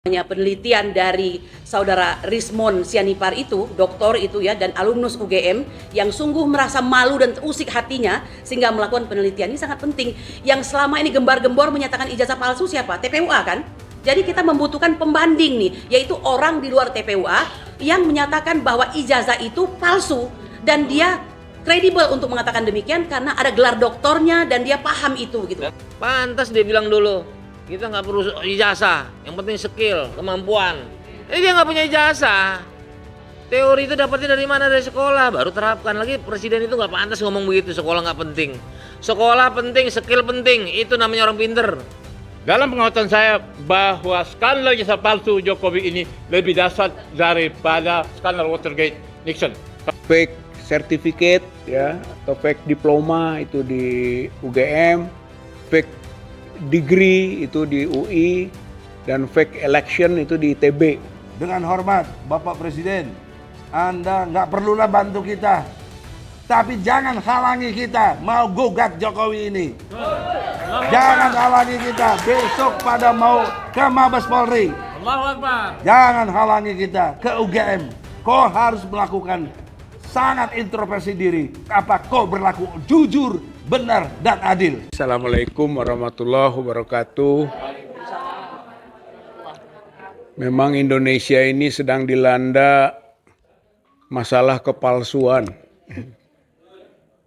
Penelitian dari saudara Rismon Sianipar itu, doktor itu ya, dan alumnus UGM yang sungguh merasa malu dan usik hatinya sehingga melakukan penelitian ini sangat penting. Yang selama ini gembar-gembor menyatakan ijazah palsu siapa? TPUA kan? Jadi kita membutuhkan pembanding nih, yaitu orang di luar TPUA yang menyatakan bahwa ijazah itu palsu dan dia kredibel untuk mengatakan demikian karena ada gelar doktornya dan dia paham itu gitu. Pantas dia bilang dulu, kita nggak perlu ijazah, yang penting skill, kemampuan. Dia nggak punya ijazah. Teori itu dapatnya dari mana? Dari sekolah, baru terapkan. Lagi presiden itu nggak pantas ngomong begitu, sekolah nggak penting. Sekolah penting, skill penting, itu namanya orang pinter. Dalam pengamatan saya bahwa skandal ijazah palsu Jokowi ini lebih dahsyat daripada skandal Watergate Nixon. Fake certificate ya atau fake diploma itu di UGM, fake degree itu di UI, dan fake election itu di ITB. Dengan hormat Bapak Presiden, Anda nggak perlulah bantu kita, tapi jangan halangi kita mau gugat Jokowi ini. Jangan halangi kita besok pada mau ke Mabes Polri. Jangan halangi kita ke UGM. Kau harus melakukan sangat introspeksi diri. Apa kau berlaku jujur, benar, dan adil. Assalamualaikum warahmatullahi wabarakatuh. Memang Indonesia ini sedang dilanda masalah kepalsuan.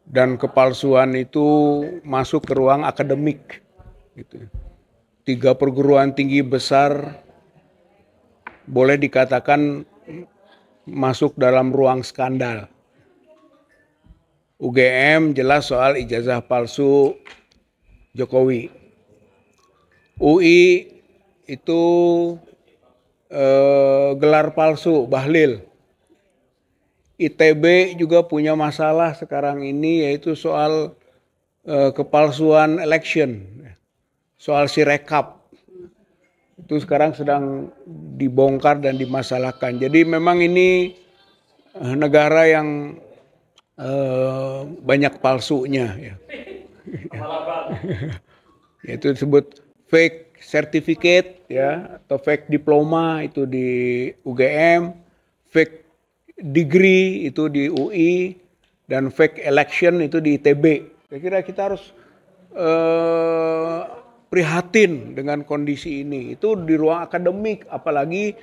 Dan kepalsuan itu masuk ke ruang akademik. Gitu. 3 perguruan tinggi besar boleh dikatakan masuk dalam ruang skandal. UGM jelas soal ijazah palsu Jokowi. UI itu gelar palsu Bahlil. ITB juga punya masalah sekarang ini, yaitu soal kepalsuan election, soal Sirekap. Itu sekarang sedang dibongkar dan dimasalahkan. Jadi memang ini negara yang banyak palsunya. Ya. Itu disebut fake certificate ya atau fake diploma itu di UGM, fake degree itu di UI, dan fake election itu di ITB. Saya kira kita harus prihatin dengan kondisi ini. Itu di ruang akademik, apalagi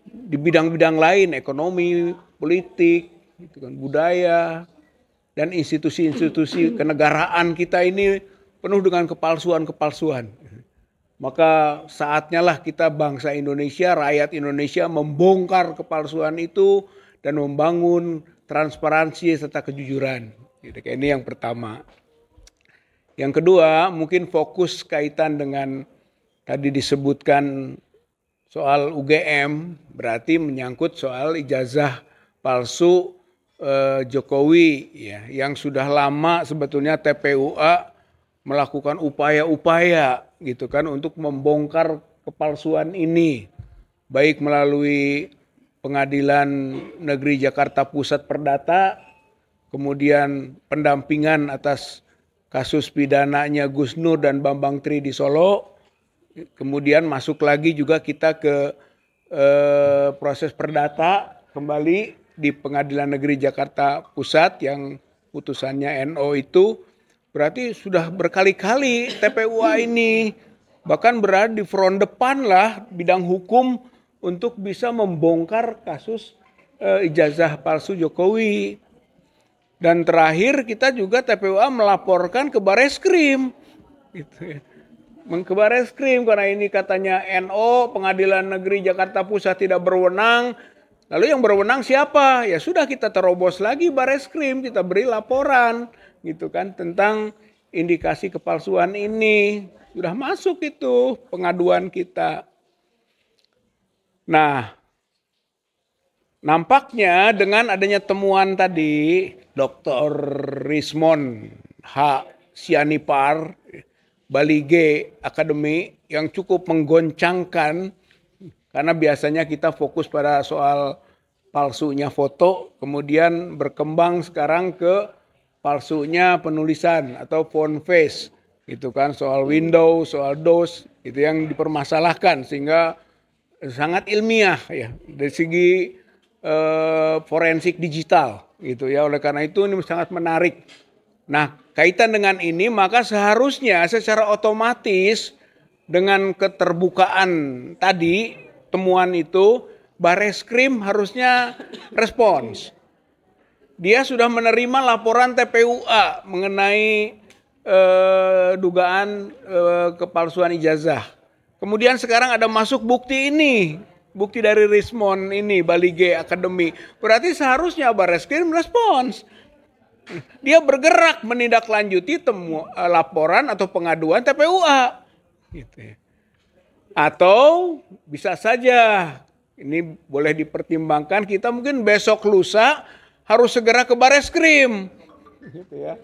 di bidang-bidang lain, ekonomi, politik, gitu kan, budaya, dan institusi-institusi kenegaraan kita ini penuh dengan kepalsuan-kepalsuan. Maka saatnya lah kita bangsa Indonesia, rakyat Indonesia membongkar kepalsuan itu dan membangun transparansi serta kejujuran. Ini yang pertama. Yang kedua, mungkin fokus kaitan dengan tadi disebutkan soal UGM, berarti menyangkut soal ijazah palsu Jokowi ya, yang sudah lama sebetulnya TPUA melakukan upaya-upaya gitu kan untuk membongkar kepalsuan ini, baik melalui Pengadilan Negeri Jakarta Pusat Perdata, kemudian pendampingan atas kasus pidananya Gus Nur dan Bambang Tri di Solo, kemudian masuk lagi juga kita ke proses perdata kembali di Pengadilan Negeri Jakarta Pusat yang putusannya NO itu, berarti sudah berkali-kali TPUA ini bahkan berada di front depan lah bidang hukum untuk bisa membongkar kasus ijazah palsu Jokowi. Dan terakhir kita juga TPUA melaporkan ke Bareskrim. Gitu ya. Ke Bareskrim karena ini katanya NO, Pengadilan Negeri Jakarta Pusat tidak berwenang. Lalu yang berwenang siapa? Ya sudah, kita terobos lagi Bareskrim, kita beri laporan gitu kan tentang indikasi kepalsuan ini. Sudah masuk itu pengaduan kita. Nah, nampaknya dengan adanya temuan tadi Dr. Rismon H. Sianipar, Bali G Academy, yang cukup menggoncangkan karena biasanya kita fokus pada soal palsunya foto, kemudian berkembang sekarang ke palsunya penulisan atau font face, gitu kan, soal Windows, soal DOS, itu yang dipermasalahkan sehingga sangat ilmiah ya dari segi forensik digital gitu ya. Oleh karena itu ini sangat menarik. Nah, kaitan dengan ini maka seharusnya secara otomatis dengan keterbukaan tadi temuan itu Bareskrim harusnya respons. Dia sudah menerima laporan TPUA mengenai dugaan kepalsuan ijazah. Kemudian sekarang ada masuk bukti ini, bukti dari Rismon ini, Bali G Academy. Berarti seharusnya Bareskrim respons. Dia bergerak menindaklanjuti laporan atau pengaduan TPUA. Gitu ya. Atau bisa saja, ini boleh dipertimbangkan, kita mungkin besok lusa harus segera ke Bareskrim. Gitu ya.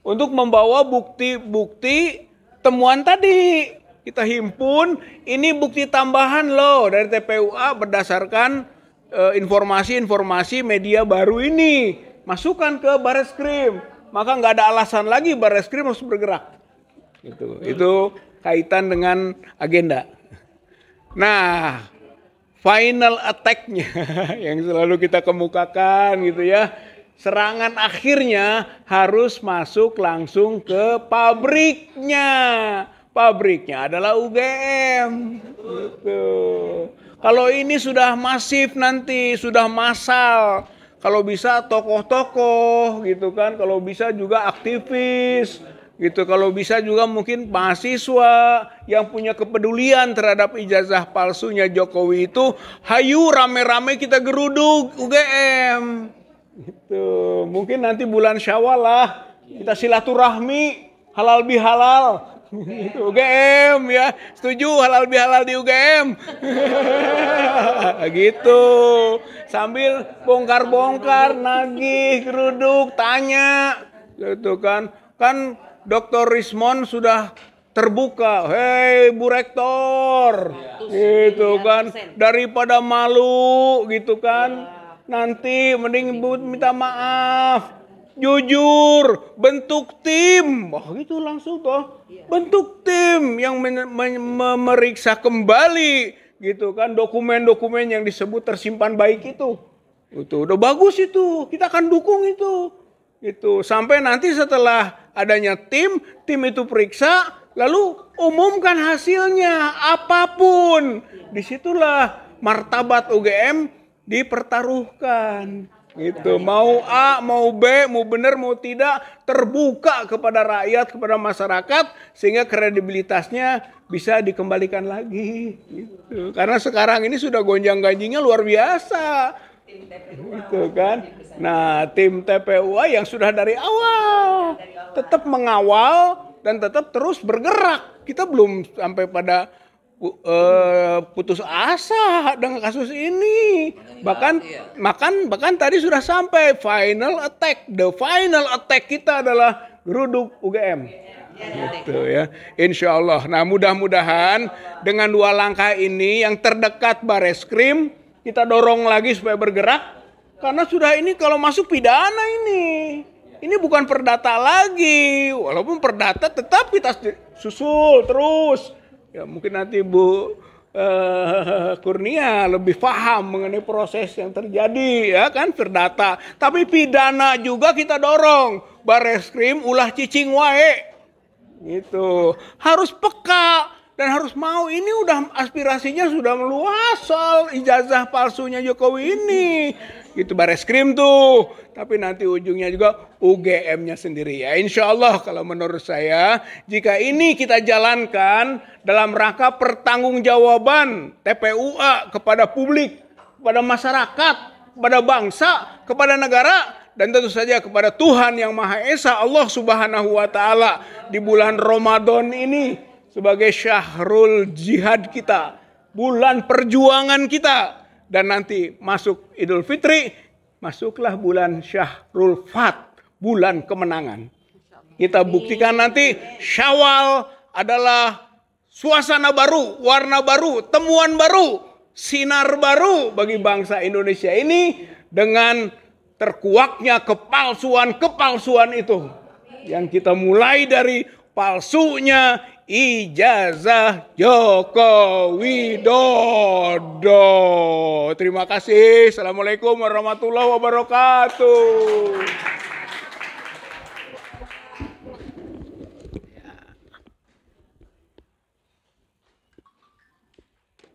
Untuk membawa bukti-bukti temuan tadi. Kita himpun, ini bukti tambahan loh dari TPUA berdasarkan informasi-informasi media baru ini. Masukkan ke Bareskrim. Maka nggak ada alasan lagi Bareskrim harus bergerak. Itu kaitan dengan agenda. Nah, final attack-nya yang selalu kita kemukakan gitu ya. Serangan akhirnya harus masuk langsung ke pabriknya. Pabriknya adalah UGM. Gitu. Kalau ini sudah masif nanti, sudah massal. Kalau bisa tokoh-tokoh gitu kan, kalau bisa juga aktivis gitu, kalau bisa juga mungkin mahasiswa yang punya kepedulian terhadap ijazah palsunya Jokowi itu, hayu rame-rame kita geruduk UGM. Gitu. Mungkin nanti bulan Syawal lah kita silaturahmi halal bihalal. Itu UGM ya, setuju halal bihalal di UGM. Gitu. Sambil bongkar-bongkar, nagih, geruduk, tanya. Gitu kan. Kan Dr. Rismon sudah terbuka. Hei Bu Rektor. Gitu kan. Daripada malu gitu kan. Nanti mending Bu minta maaf. Jujur, bentuk tim. Wah gitu langsung toh. Bentuk tim yang memeriksa kembali gitu kan dokumen-dokumen yang disebut tersimpan baik itu. Itu udah bagus itu. Kita akan dukung itu. Itu sampai nanti setelah adanya tim itu periksa lalu umumkan hasilnya apapun. Disitulah martabat UGM dipertaruhkan. Gitu. Mau A, mau B, mau benar, mau tidak, terbuka kepada rakyat, kepada masyarakat, sehingga kredibilitasnya bisa dikembalikan lagi. Gitu. Karena sekarang ini sudah gonjang-ganjingnya luar biasa. Gitu kan. Nah, tim TPUA yang sudah dari awal tetap mengawal dan tetap terus bergerak. Kita belum sampai pada putus asa dengan kasus ini. Bahkan tadi sudah sampai final attack. The final attack kita adalah geruduk UGM. Gitu ya. Insya Allah. Nah, mudah-mudahan dengan dua langkah ini yang terdekat Bareskrim kita dorong lagi supaya bergerak. Karena sudah ini kalau masuk pidana ini. Ini bukan perdata lagi. Walaupun perdata tetap kita susul terus. Ya, mungkin nanti Bu Kurnia lebih paham mengenai proses yang terjadi ya kan perdata. Tapi pidana juga kita dorong. Bareskrim ulah cicing wae. Gitu. Harus peka dan harus mau. Ini udah aspirasinya sudah meluas soal ijazah palsunya Jokowi ini. Gitu Bareskrim tuh. Tapi nanti ujungnya juga UGM-nya sendiri ya. Insya Allah kalau menurut saya jika ini kita jalankan dalam rangka pertanggungjawaban TPUA kepada publik, kepada masyarakat, kepada bangsa, kepada negara, dan tentu saja kepada Tuhan yang Maha Esa Allah Subhanahu wa Ta'ala di bulan Ramadan ini sebagai syahrul jihad kita, bulan perjuangan kita, dan nanti masuk Idul Fitri, masuklah bulan Syahrul Fat, bulan kemenangan. Kita buktikan nanti Syawal adalah suasana baru, warna baru, temuan baru, sinar baru bagi bangsa Indonesia ini dengan terkuaknya kepalsuan-kepalsuan itu. Yang kita mulai dari palsunya ijazah Joko Widodo. Terima kasih. Assalamualaikum warahmatullahi wabarakatuh.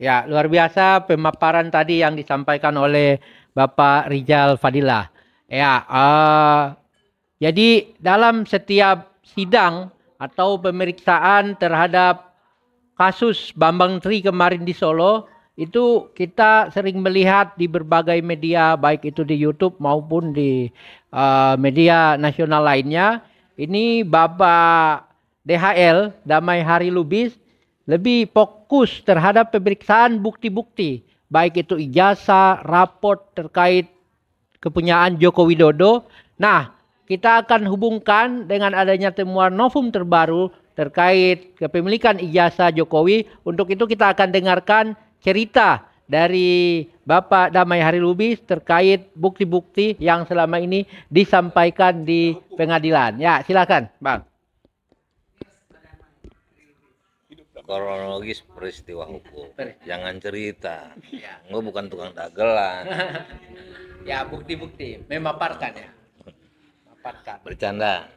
Ya, luar biasa pemaparan tadi yang disampaikan oleh Bapak Rizal Fadilah. Ya, jadi dalam setiap sidang atau pemeriksaan terhadap kasus Bambang Tri kemarin di Solo, itu kita sering melihat di berbagai media, baik itu di YouTube maupun di media nasional lainnya. Ini Bapak DHL, Damai Hari Lubis, lebih fokus terhadap pemeriksaan bukti-bukti, baik itu ijazah, raport terkait kepunyaan Joko Widodo. Nah, kita akan hubungkan dengan adanya temuan novum terbaru terkait kepemilikan ijazah Jokowi. Untuk itu kita akan dengarkan cerita dari Bapak Damai Hari Lubis terkait bukti-bukti yang selama ini disampaikan di pengadilan. Ya, silakan, Bang. Kronologis peristiwa hukum, jangan cerita. Gue bukan tukang dagelan. Ya, bukti-bukti memaparkan ya. Memaparkan. Bercanda.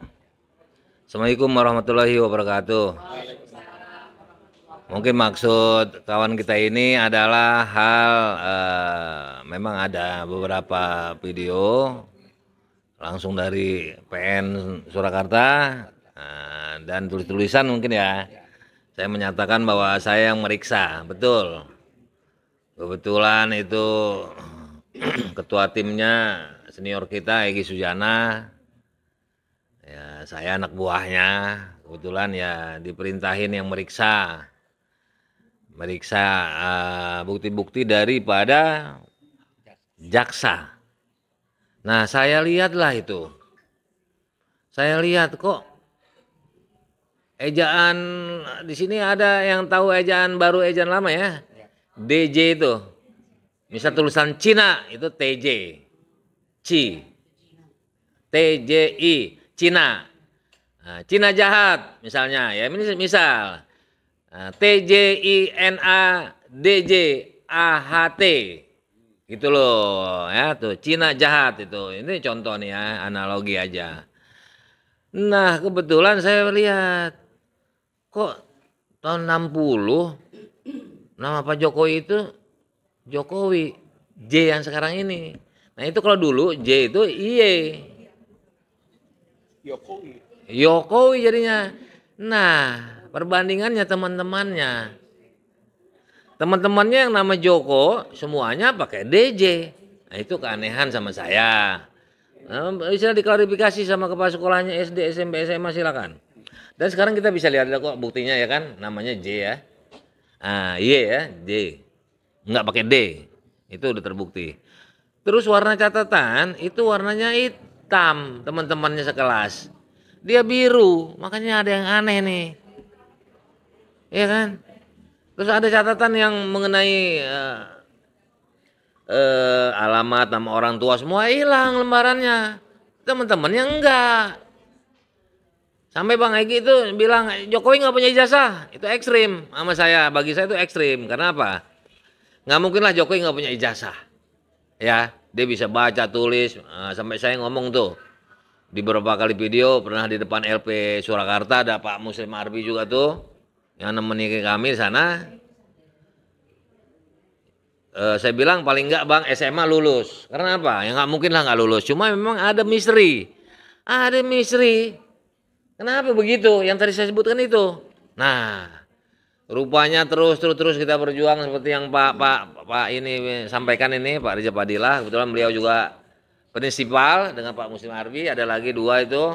Assalamualaikum warahmatullahi wabarakatuh. Mungkin maksud kawan kita ini adalah hal memang ada beberapa video langsung dari PN Surakarta dan tulis-tulisan mungkin ya. Saya menyatakan bahwa saya yang meriksa, betul. Kebetulan itu ketua timnya senior kita Egy Sujana. Ya, saya anak buahnya. Kebetulan ya diperintahin yang meriksa. Meriksa bukti-bukti daripada jaksa. Nah, saya lihatlah itu. Saya lihat kok ejaan di sini ada yang tahu ejaan baru, ejaan lama ya. DJ itu. Misal tulisan Cina itu TJ. Ci. TJI, Cina. Nah, Cina jahat misalnya ya. Ini misal TJINA DJ AHT. Gitu loh ya tuh, Cina jahat itu. Ini contoh nih ya, analogi aja. Nah, kebetulan saya lihat kok tahun 60 nama Pak Jokowi itu Jokowi, J yang sekarang ini. Nah, itu kalau dulu J itu IE. Jokowi jadinya. Nah, perbandingannya teman-temannya yang nama Joko semuanya pakai DJ. Nah, itu keanehan sama saya. Nah, bisa diklarifikasi sama kepala sekolahnya SD, SMP, SMA silakan. Dan sekarang kita bisa lihat kok buktinya ya kan, namanya J ya. Y ya, J. Enggak pakai D. Itu udah terbukti. Terus warna catatan itu warnanya hitam, teman-temannya sekelas. Dia biru, makanya ada yang aneh nih. Iya kan? Terus ada catatan yang mengenai alamat, nama orang tua semua hilang lembarannya. Teman-temannya enggak. Sampai Bang Egy itu bilang Jokowi nggak punya ijazah, itu ekstrim sama saya. Bagi saya itu ekstrim. Karena apa? Nggak mungkin lah Jokowi nggak punya ijazah. Ya, dia bisa baca, tulis. Sampai saya ngomong tuh di beberapa kali video, pernah di depan LP Surakarta ada Pak Muslim Arbi juga tuh yang nemenin kami di sana. Saya bilang paling nggak Bang SMA lulus. Karena apa? Ya nggak mungkin lah nggak lulus. Cuma memang ada misteri. Ada misteri. Kenapa begitu? Yang tadi saya sebutkan itu. Nah, rupanya terus kita berjuang seperti yang Pak ini sampaikan ini, Pak Rizal Fadilah. Kebetulan beliau juga prinsipal dengan Pak Muslim Arbi. Ada lagi dua itu,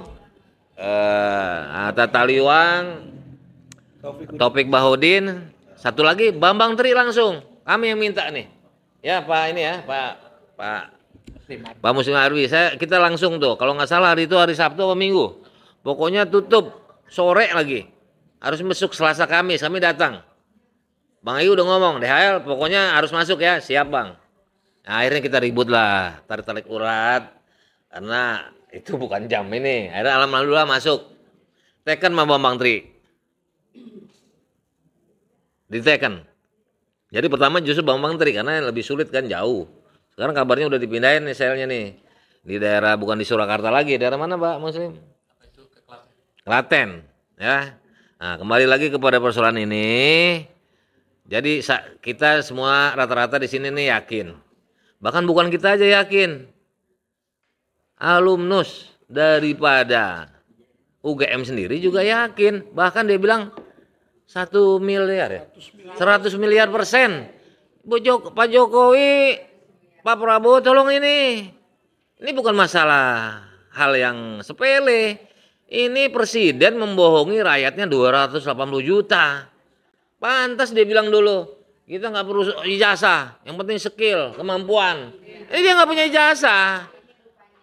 Tata Liwang, Taufik Bahodin. Satu lagi Bambang Tri langsung. Kami yang minta nih. Ya Pak ini ya, Pak Muslim Arbi. Kita langsung tuh. Kalau nggak salah hari itu hari Sabtu atau Minggu. Pokoknya tutup sore lagi. Harus masuk Selasa Kamis, kami datang. Bang Egy udah ngomong, DHL pokoknya harus masuk ya, siap Bang. Nah, akhirnya kita ribut lah, tarik urat. Karena itu bukan jam ini. Akhirnya alhamdulillah masuk. Diteken sama Bambang Tri. Diteken. Jadi pertama justru Bambang Tri karena lebih sulit kan, jauh. Sekarang kabarnya udah dipindahin nih selnya nih. Di daerah, bukan di Surakarta lagi, daerah mana Pak Muslim? Klaten, ya. Nah, kembali lagi kepada persoalan ini. Jadi kita semua rata-rata di sini nih yakin. Bahkan bukan kita aja yakin. Alumnus daripada UGM sendiri juga yakin. Bahkan dia bilang 1 miliar ya, 100 miliar %. Pak Jokowi, Pak Prabowo tolong ini bukan masalah hal yang sepele. Ini presiden membohongi rakyatnya 280 juta. Pantas dia bilang dulu, kita nggak perlu ijazah, yang penting skill, kemampuan. Ini dia nggak punya ijazah.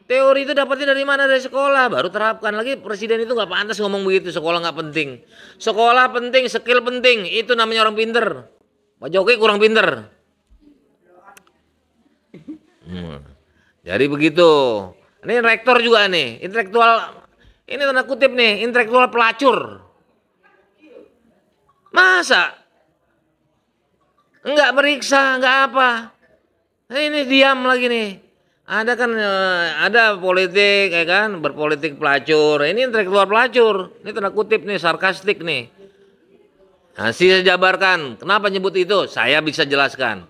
Teori itu dapatnya dari mana? Dari sekolah, baru terapkan. Lagi presiden itu nggak pantas ngomong begitu, sekolah nggak penting. Sekolah penting, skill penting, itu namanya orang pinter. Pak Jokowi kurang pinter. Jadi begitu. Ini rektor juga nih, intelektual, ini tanda kutip nih, intelektual pelacur. Masa? Enggak periksa, enggak apa. Ini diam lagi nih. Ada kan, ada politik, ya kan, berpolitik pelacur. Ini intelektual pelacur. Ini tanda kutip nih, sarkastik nih. Nah, saya jabarkan. Kenapa nyebut itu? Saya bisa jelaskan.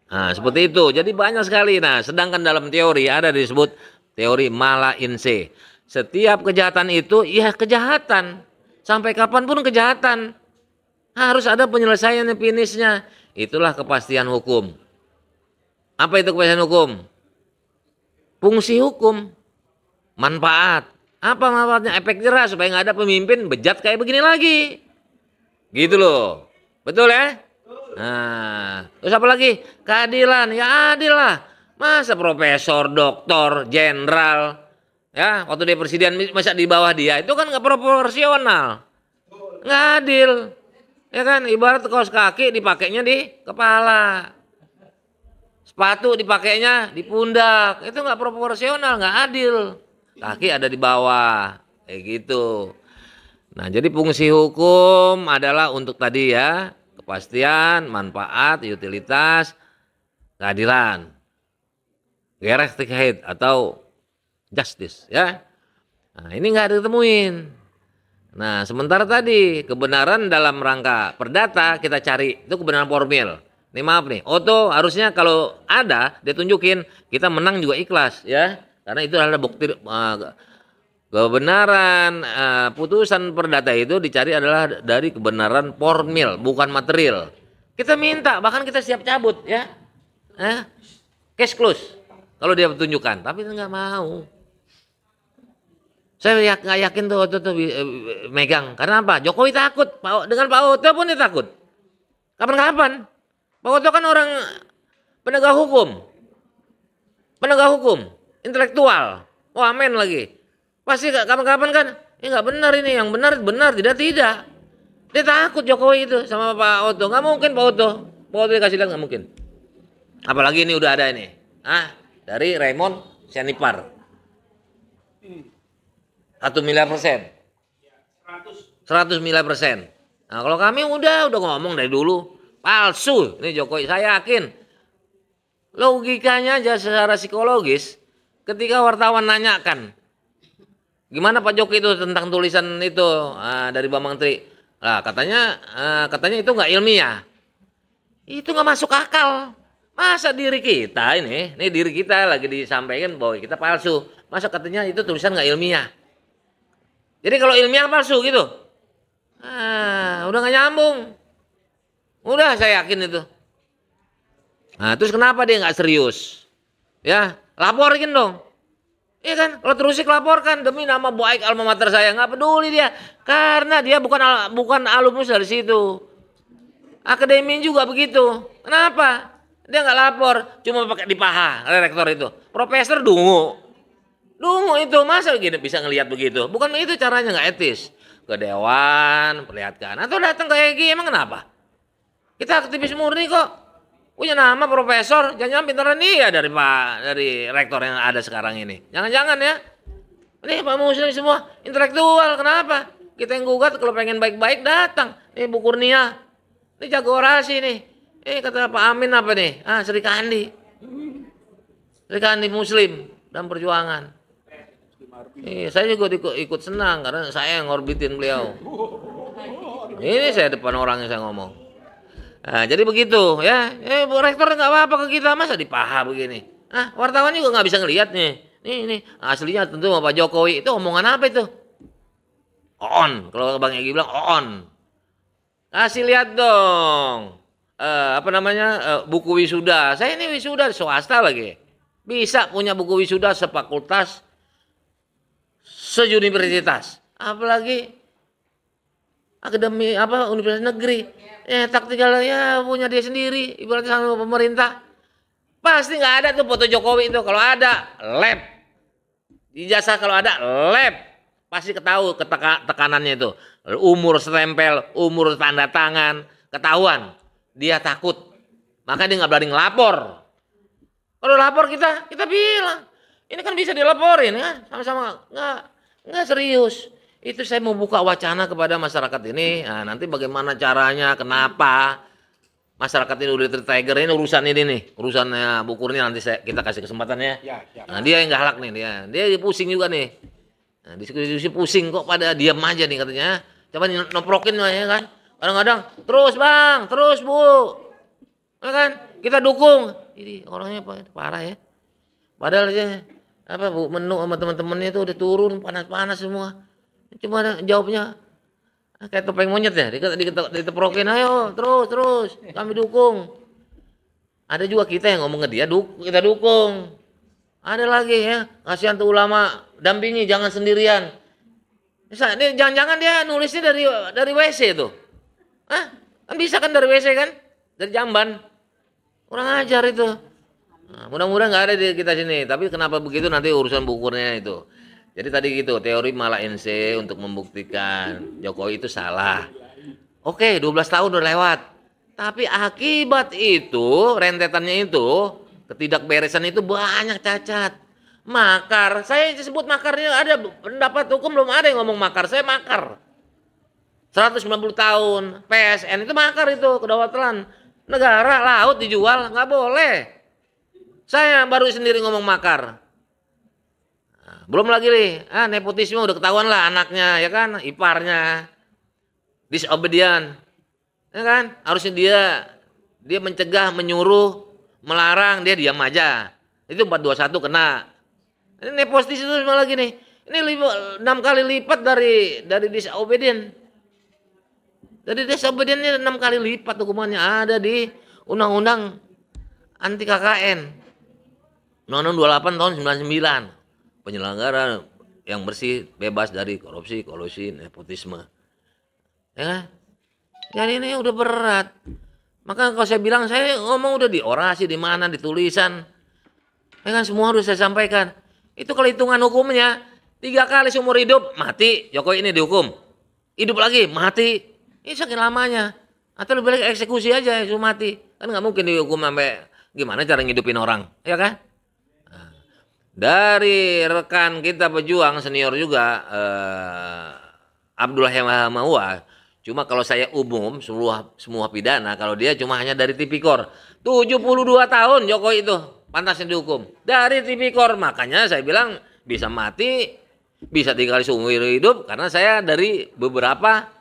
Nah, seperti itu. Jadi banyak sekali. Nah, sedangkan dalam teori ada disebut teori mala in se. Setiap kejahatan itu, ya kejahatan. Sampai kapanpun kejahatan. Harus ada penyelesaiannya, finishnya. Itulah kepastian hukum. Apa itu kepastian hukum? Fungsi hukum. Manfaat. Apa manfaatnya? Efek jerah supaya nggak ada pemimpin bejat kayak begini lagi. Gitu loh. Betul ya? Nah, terus apa lagi? Keadilan. Ya adil lah. Masa profesor, doktor, jenderal, ya waktu dia presiden masa di bawah dia, itu kan nggak proporsional, nggak adil, ya kan? Ibarat kaos kaki dipakainya di kepala, sepatu dipakainya di pundak, itu nggak proporsional, nggak adil. Kaki ada di bawah, kayak gitu. Nah, jadi fungsi hukum adalah untuk tadi ya, kepastian, manfaat, utilitas, keadilan, gerechtigkeit atau justice ya. Nah, ini nggak ditemuin. Nah, sementara tadi kebenaran dalam rangka perdata kita cari itu kebenaran formil. Nih maaf nih, Otto harusnya kalau ada dia tunjukin, kita menang juga ikhlas ya. Karena itu adalah bukti kebenaran putusan perdata itu dicari adalah dari kebenaran formil, bukan material. Kita minta, bahkan kita siap cabut ya. Case close kalau dia tunjukkan, tapi nggak mau. Saya nggak yakin tuh Otto tuh megang. Karena apa? Jokowi takut. Dengan Pak Otto pun dia takut. Kapan-kapan? Pak Otto kan orang penegak hukum. Penegak hukum. Intelektual. Oh amin lagi. Pasti kapan-kapan kan? Nggak benar ini. Yang benar, tidak. Dia takut Jokowi itu sama Pak Otto. Nggak mungkin Pak Otto. Pak Otto dikasih lihat nggak mungkin. Apalagi ini udah ada ini. Dari Raymond Sianipar. 1 miliar %. 100 miliar %. Nah, kalau kami udah ngomong dari dulu palsu. Ini Jokowi, saya yakin. Logikanya aja secara psikologis, ketika wartawan nanyakan, gimana Pak Jokowi itu tentang tulisan itu dari Bambang Tri? Nah, katanya itu nggak ilmiah. Itu nggak masuk akal. Masa diri kita ini diri kita lagi disampaikan bahwa kita palsu. Masa katanya itu tulisan nggak ilmiah? Jadi kalau ilmiah palsu gitu, udah nggak nyambung. Udah saya yakin itu. Nah terus kenapa dia nggak serius? Ya laporin dong. Iya kan? Kalau terusik laporkan demi nama baik alma mater saya, nggak peduli dia. Karena dia bukan alumnus dari situ. Akademi juga begitu. Kenapa? Dia nggak lapor, cuma pakai di paha rektor itu. Profesor dungu itu masa gini bisa ngelihat begitu? Bukan begitu caranya, nggak etis. Ke dewan, perlihatkan. Atau datang ke EGI, emang kenapa? Kita aktivis murni kok. Punya nama profesor, jangan-jangan pintaran dia dari rektor yang ada sekarang ini. Jangan-jangan ya. Ini Pak Muslim semua intelektual, kenapa? Kita yang gugat kalau pengen baik-baik datang. Nih Bu Kurnia, ini jago orasi nih. Kata Pak Amin apa nih? Sri Kandi. Sri Kandi Muslim dan perjuangan. Saya juga ikut senang karena saya yang ngorbitin beliau. Ini saya depan orang yang saya ngomong. Nah, jadi begitu ya. Bu Rektor nggak apa-apa ke kita, masa dipaha begini. Wartawan juga nggak bisa ngelihat nih. Ini aslinya tentu sama Pak Jokowi. Itu omongan apa itu? On. Kalau Bang Egy bilang on. Kasih lihat dong. Buku wisuda. Saya ini wisuda swasta lagi. Bisa punya buku wisuda sefakultas, seuniversitas. Apalagi akademi universitas negeri. Tak tinggal ya punya dia sendiri. Ibaratnya sama pemerintah. Pasti nggak ada tuh foto Jokowi itu. Kalau ada, lab. Ijazah kalau ada, lab. Pasti ketahui tekanannya itu. Umur setempel, umur tanda tangan, ketahuan. Dia takut. Maka dia nggak berani ngelapor. Kalau lapor kita bilang. Ini kan bisa dilaporin ya. Sama-sama nggak serius. Itu saya mau buka wacana kepada masyarakat ini. Nah, nanti bagaimana caranya, kenapa. Masyarakat ini udah tertiger, ini urusan ini nih, urusannya Bu Kurnia nanti kita kasih kesempatannya. Nah, dia yang galak nih dia pusing juga nih. Nah, diskusi pusing kok pada diam aja nih katanya. Coba noprokin ya kan. Kadang-kadang terus Bang, terus Bu. Ya kan? Kita dukung. Ini orangnya parah ya. Padahal aja Bu Menu sama teman-temannya itu udah turun panas-panas semua. Cuma jawabnya kayak topeng monyet ya, diteprokin, ayo terus, kami dukung. Ada juga kita yang ngomong ke dia, kita dukung. Ada lagi ya, kasihan tuh ulama, dampingi, jangan sendirian. Jangan-jangan dia nulisnya dari WC itu. Kan bisa kan dari WC kan, dari jamban. Kurang ajar itu. Nah, mudah-mudahan nggak ada di kita sini. Tapi kenapa begitu nanti urusan bukurnya itu. Jadi tadi gitu, teori Mala NC untuk membuktikan Jokowi itu salah. Oke, 12 tahun udah lewat. Tapi akibat itu, rentetannya itu, ketidakberesan itu banyak cacat. Makar, saya sebut makarnya ada pendapat hukum belum ada yang ngomong makar, saya makar. 190 tahun, PSN itu makar itu, kedaulatan. Negara, laut dijual, nggak boleh. Saya baru sendiri ngomong makar. Belum lagi nih, nepotisme udah ketahuan lah anaknya, ya kan, iparnya, disobedient, ya kan, harusnya dia mencegah, menyuruh, melarang, dia diam aja, itu 421 kena. Ini nepotisme itu lagi nih, ini 6 kali lipat dari disobedient, dari disobedientnya 6 kali lipat hukumannya ada di Undang-Undang Anti KKN, Undang-Undang 28 tahun 99. Penyelenggara yang bersih, bebas dari korupsi, kolusi, nepotisme. Ya kan? Jadi ini udah berat. Maka kalau saya bilang, saya ngomong udah di orasi, di mana, di tulisan. Ya kan, semua harus saya sampaikan. Itu kalau hitungan hukumnya, 3 kali seumur hidup, mati. Jokowi ini dihukum. Hidup lagi, mati. Ini saking lamanya. Atau lebih baik eksekusi aja, suruh mati. Kan nggak mungkin dihukum sampai gimana cara ngidupin orang. Ya kan? Dari rekan kita pejuang senior juga Abdullah Hemawa, cuma kalau saya umum semua pidana, kalau dia cuma hanya dari Tipikor 72 tahun Jokowi itu pantasnya dihukum dari Tipikor. Makanya saya bilang bisa mati, bisa 3 kali seumur hidup, karena saya dari beberapa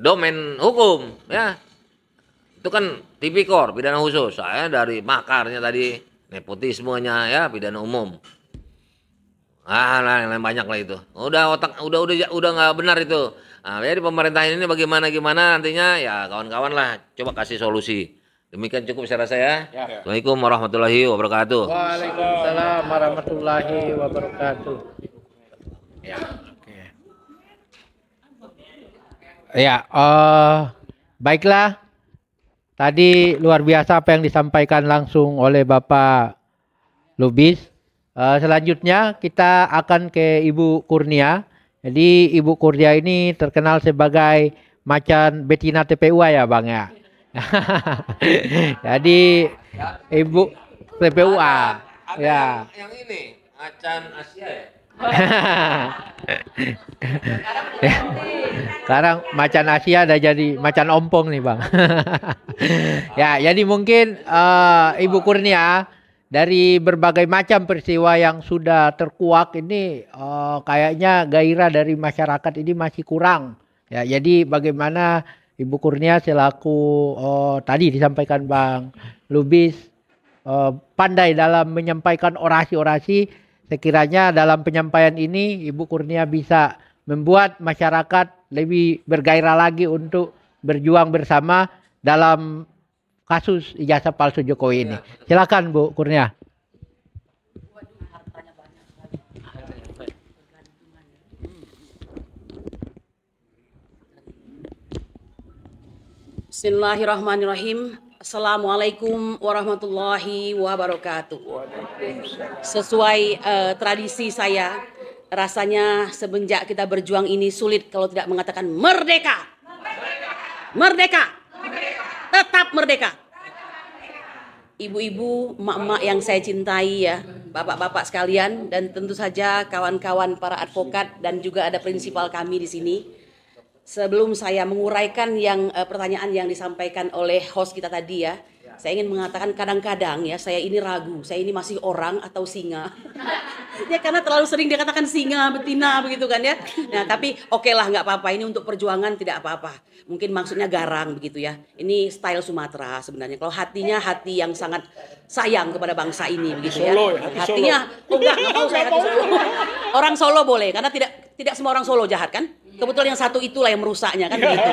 domain hukum ya. Itu kan Tipikor, pidana khusus. Saya dari makarnya tadi, nepotismenya ya, pidana umum. Lain banyak lah itu. Udah nggak benar itu. Nah, jadi pemerintahan ini bagaimana nantinya ya kawan-kawan lah, coba kasih solusi. Demikian cukup saya rasa ya. Assalamualaikum warahmatullahi wabarakatuh. Waalaikumsalam warahmatullahi wabarakatuh. Ya, oke. Ya, baiklah. Tadi luar biasa apa yang disampaikan langsung oleh Bapak Lubis. Selanjutnya kita akan ke Ibu Kurnia. Jadi Ibu Kurnia ini terkenal sebagai macan betina TPUA ya Bang ya. Jadi Ibu TPUA ya. Yang ini Macan Asia ya? Sekarang macan Asia udah jadi macan ompong nih Bang. Ya, jadi mungkin Ibu Kurnia dari berbagai macam peristiwa yang sudah terkuak ini kayaknya gairah dari masyarakat ini masih kurang. Ya, jadi bagaimana Ibu Kurnia selaku tadi disampaikan Bang Lubis pandai dalam menyampaikan orasi-orasi. Sekiranya dalam penyampaian ini Ibu Kurnia bisa membuat masyarakat lebih bergairah lagi untuk berjuang bersama dalam kasus ijazah palsu Jokowi ini. Silakan Bu Kurnia. Bismillahirrahmanirrahim. Assalamualaikum warahmatullahi wabarakatuh. Sesuai tradisi saya, rasanya semenjak kita berjuang ini sulit kalau tidak mengatakan merdeka. Merdeka. Tetap merdeka. Ibu-ibu, emak-emak yang saya cintai ya, bapak-bapak sekalian, dan tentu saja kawan-kawan para advokat dan juga ada prinsipal kami di sini. Sebelum saya menguraikan yang pertanyaan yang disampaikan oleh host kita tadi ya, saya ingin mengatakan kadang-kadang ya saya ini ragu, saya ini masih orang atau singa. Ya karena terlalu sering dia katakan singa, betina begitu kan ya. Nah tapi oke lah nggak apa-apa, ini untuk perjuangan tidak apa-apa. Mungkin maksudnya garang begitu ya. Ini style Sumatera sebenarnya. Kalau hatinya hati yang sangat sayang kepada bangsa ini begitu ya. Hatinya, oh enggak mau saya hati Solo. Orang Solo boleh karena tidak semua orang Solo jahat kan. Kebetulan yang satu itulah yang merusaknya kan begitu.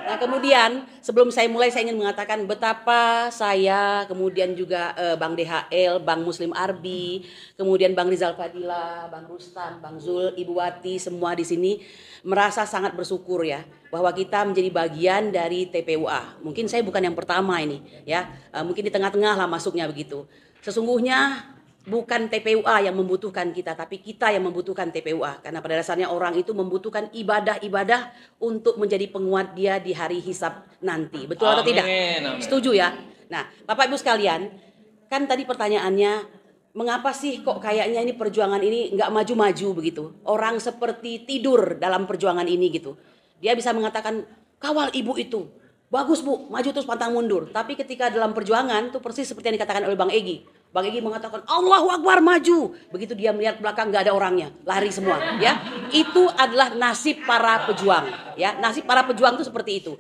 Nah kemudian sebelum saya mulai saya ingin mengatakan betapa saya kemudian juga Bang DHL, Bang Muslim Arbi, kemudian Bang Rizal Fadila, Bang Rustam, Bang Zul, Ibu Wati semua di sini merasa sangat bersyukur ya bahwa kita menjadi bagian dari TPUA. Mungkin saya bukan yang pertama ini ya, mungkin di tengah-tengah lah masuknya begitu. Sesungguhnya bukan TPUA yang membutuhkan kita, tapi kita yang membutuhkan TPUA. Karena pada dasarnya orang itu membutuhkan ibadah-ibadah untuk menjadi penguat dia di hari hisab nanti. Betul atau tidak? Setuju ya? Nah, Bapak Ibu sekalian, kan tadi pertanyaannya, mengapa sih kok kayaknya ini perjuangan ini nggak maju-maju begitu? Orang seperti tidur dalam perjuangan ini gitu. Dia bisa mengatakan, kawal ibu itu. Bagus Bu, maju terus pantang mundur. Tapi ketika dalam perjuangan, itu persis seperti yang dikatakan oleh Bang Egy. Bang Egy mengatakan Allahu Akbar maju. Begitu dia melihat belakang nggak ada orangnya, lari semua. Ya, itu adalah nasib para pejuang. Ya, nasib para pejuang itu seperti itu.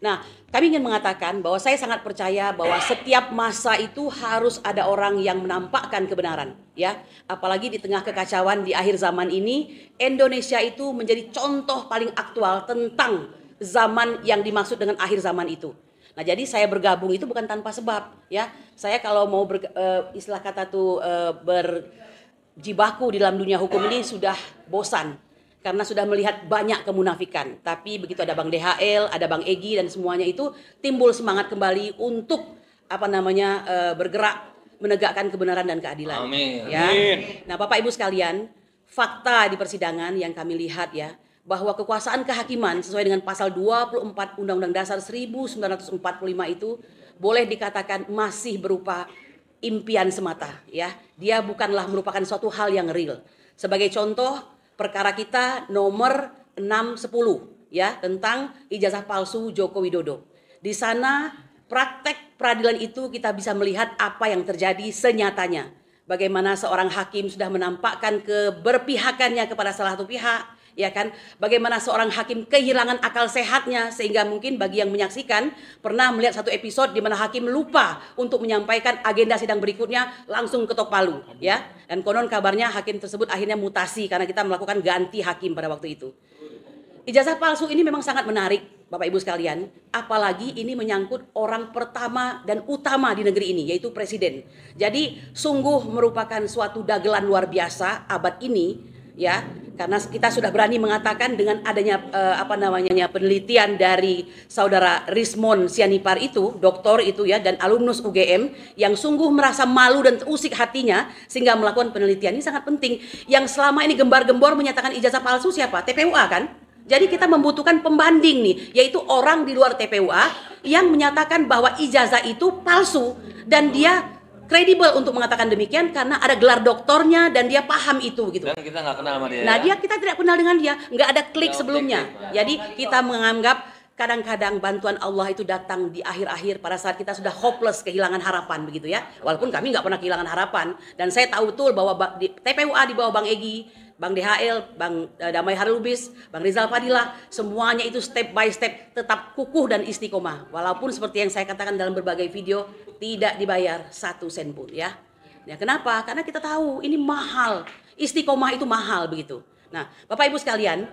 Nah, kami ingin mengatakan bahwa saya sangat percaya bahwa setiap masa itu harus ada orang yang menampakkan kebenaran. Ya, apalagi di tengah kekacauan di akhir zaman ini, Indonesia itu menjadi contoh paling aktual tentang zaman yang dimaksud dengan akhir zaman itu. Nah, jadi saya bergabung itu bukan tanpa sebab, ya. Saya kalau mau istilah kata tuh berjibaku di dalam dunia hukum ini sudah bosan karena sudah melihat banyak kemunafikan. Tapi begitu ada Bang DHL, ada Bang Egy dan semuanya itu timbul semangat kembali untuk bergerak menegakkan kebenaran dan keadilan. Amin. Ya. Nah, Bapak Ibu sekalian, fakta di persidangan yang kami lihat ya, bahwa kekuasaan kehakiman sesuai dengan pasal 24 Undang-Undang Dasar 1945 itu boleh dikatakan masih berupa impian semata ya. Dia bukanlah merupakan suatu hal yang real. Sebagai contoh, perkara kita nomor 610 ya tentang ijazah palsu Joko Widodo. Di sana praktek peradilan itu kita bisa melihat apa yang terjadi senyatanya. Bagaimana seorang hakim sudah menampakkan keberpihakannya kepada salah satu pihak. Ya kan, bagaimana seorang hakim kehilangan akal sehatnya sehingga mungkin bagi yang menyaksikan pernah melihat satu episode di mana hakim lupa untuk menyampaikan agenda sidang berikutnya langsung ketok palu ya, dan konon kabarnya hakim tersebut akhirnya mutasi karena kita melakukan ganti hakim pada waktu itu. Ijazah palsu ini memang sangat menarik Bapak Ibu sekalian, apalagi ini menyangkut orang pertama dan utama di negeri ini yaitu presiden. Jadi sungguh merupakan suatu dagelan luar biasa abad ini ya, karena kita sudah berani mengatakan dengan adanya penelitian dari saudara Rismon Sianipar itu, doktor itu ya, dan alumnus UGM yang sungguh merasa malu dan terusik hatinya sehingga melakukan penelitian ini sangat penting. Yang selama ini gembar-gembor menyatakan ijazah palsu siapa? TPUA kan? Jadi kita membutuhkan pembanding nih, yaitu orang di luar TPUA yang menyatakan bahwa ijazah itu palsu dan dia kredibel untuk mengatakan demikian karena ada gelar doktornya dan dia paham itu gitu. Dan kita nggak kenal sama dia. Nah, ya? kita tidak kenal dengan dia, nggak ada klik Nggak sebelumnya. objektif. Jadi kita menganggap kadang-kadang bantuan Allah itu datang di akhir-akhir pada saat kita sudah hopeless, kehilangan harapan begitu ya. Walaupun kami nggak pernah kehilangan harapan dan saya tahu betul bahwa di TPUA di bawah Bang Egy, Bang DHL, Bang Damai Harlubis, Bang Rizal Fadilah, semuanya itu step by step tetap kukuh dan istiqomah. Walaupun seperti yang saya katakan dalam berbagai video, tidak dibayar 1 sen pun ya. Ya kenapa? Karena kita tahu ini mahal. Istiqomah itu mahal begitu. Nah, Bapak Ibu sekalian,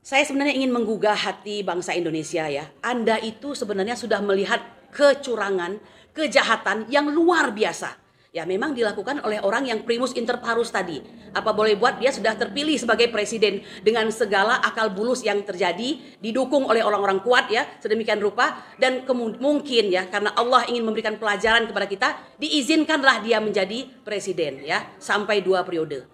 saya sebenarnya ingin menggugah hati bangsa Indonesia ya. Anda itu sebenarnya sudah melihat kecurangan, kejahatan yang luar biasa. Ya memang dilakukan oleh orang yang primus inter pares tadi. Apa boleh buat dia sudah terpilih sebagai presiden dengan segala akal bulus yang terjadi, didukung oleh orang-orang kuat ya, sedemikian rupa dan mungkin ya karena Allah ingin memberikan pelajaran kepada kita, diizinkanlah dia menjadi presiden ya sampai 2 periode.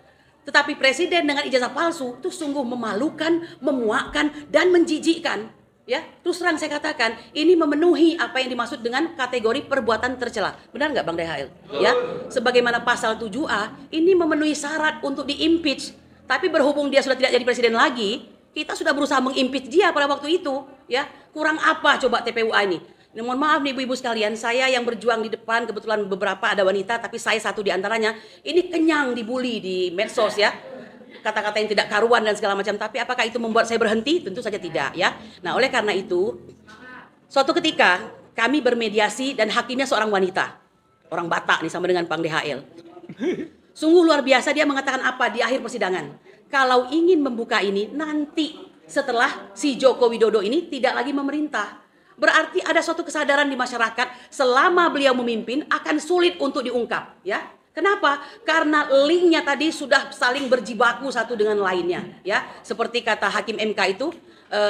Tetapi presiden dengan ijazah palsu itu sungguh memalukan, memuakkan dan menjijikkan. Ya, terus terang saya katakan ini memenuhi apa yang dimaksud dengan kategori perbuatan tercela. Benar nggak Bang DHL? Ya, sebagaimana pasal 7A ini memenuhi syarat untuk diimpeach. Tapi berhubung dia sudah tidak jadi presiden lagi, kita sudah berusaha mengimpeach dia pada waktu itu. Ya, kurang apa coba TPUA ini? Mohon maaf nih ibu-ibu sekalian, saya yang berjuang di depan kebetulan beberapa ada wanita, tapi saya satu di antaranya ini kenyang dibully di medsos ya. Kata-kata yang tidak karuan dan segala macam, tapi apakah itu membuat saya berhenti? Tentu saja tidak ya. Nah oleh karena itu suatu ketika kami bermediasi dan hakimnya seorang wanita, orang Batak nih sama dengan Bang DHL. Sungguh luar biasa dia mengatakan apa di akhir persidangan, kalau ingin membuka ini nanti setelah si Joko Widodo ini tidak lagi memerintah, berarti ada suatu kesadaran di masyarakat selama beliau memimpin akan sulit untuk diungkap ya. Kenapa? Karena linknya tadi sudah saling berjibaku satu dengan lainnya, ya. Seperti kata Hakim MK itu,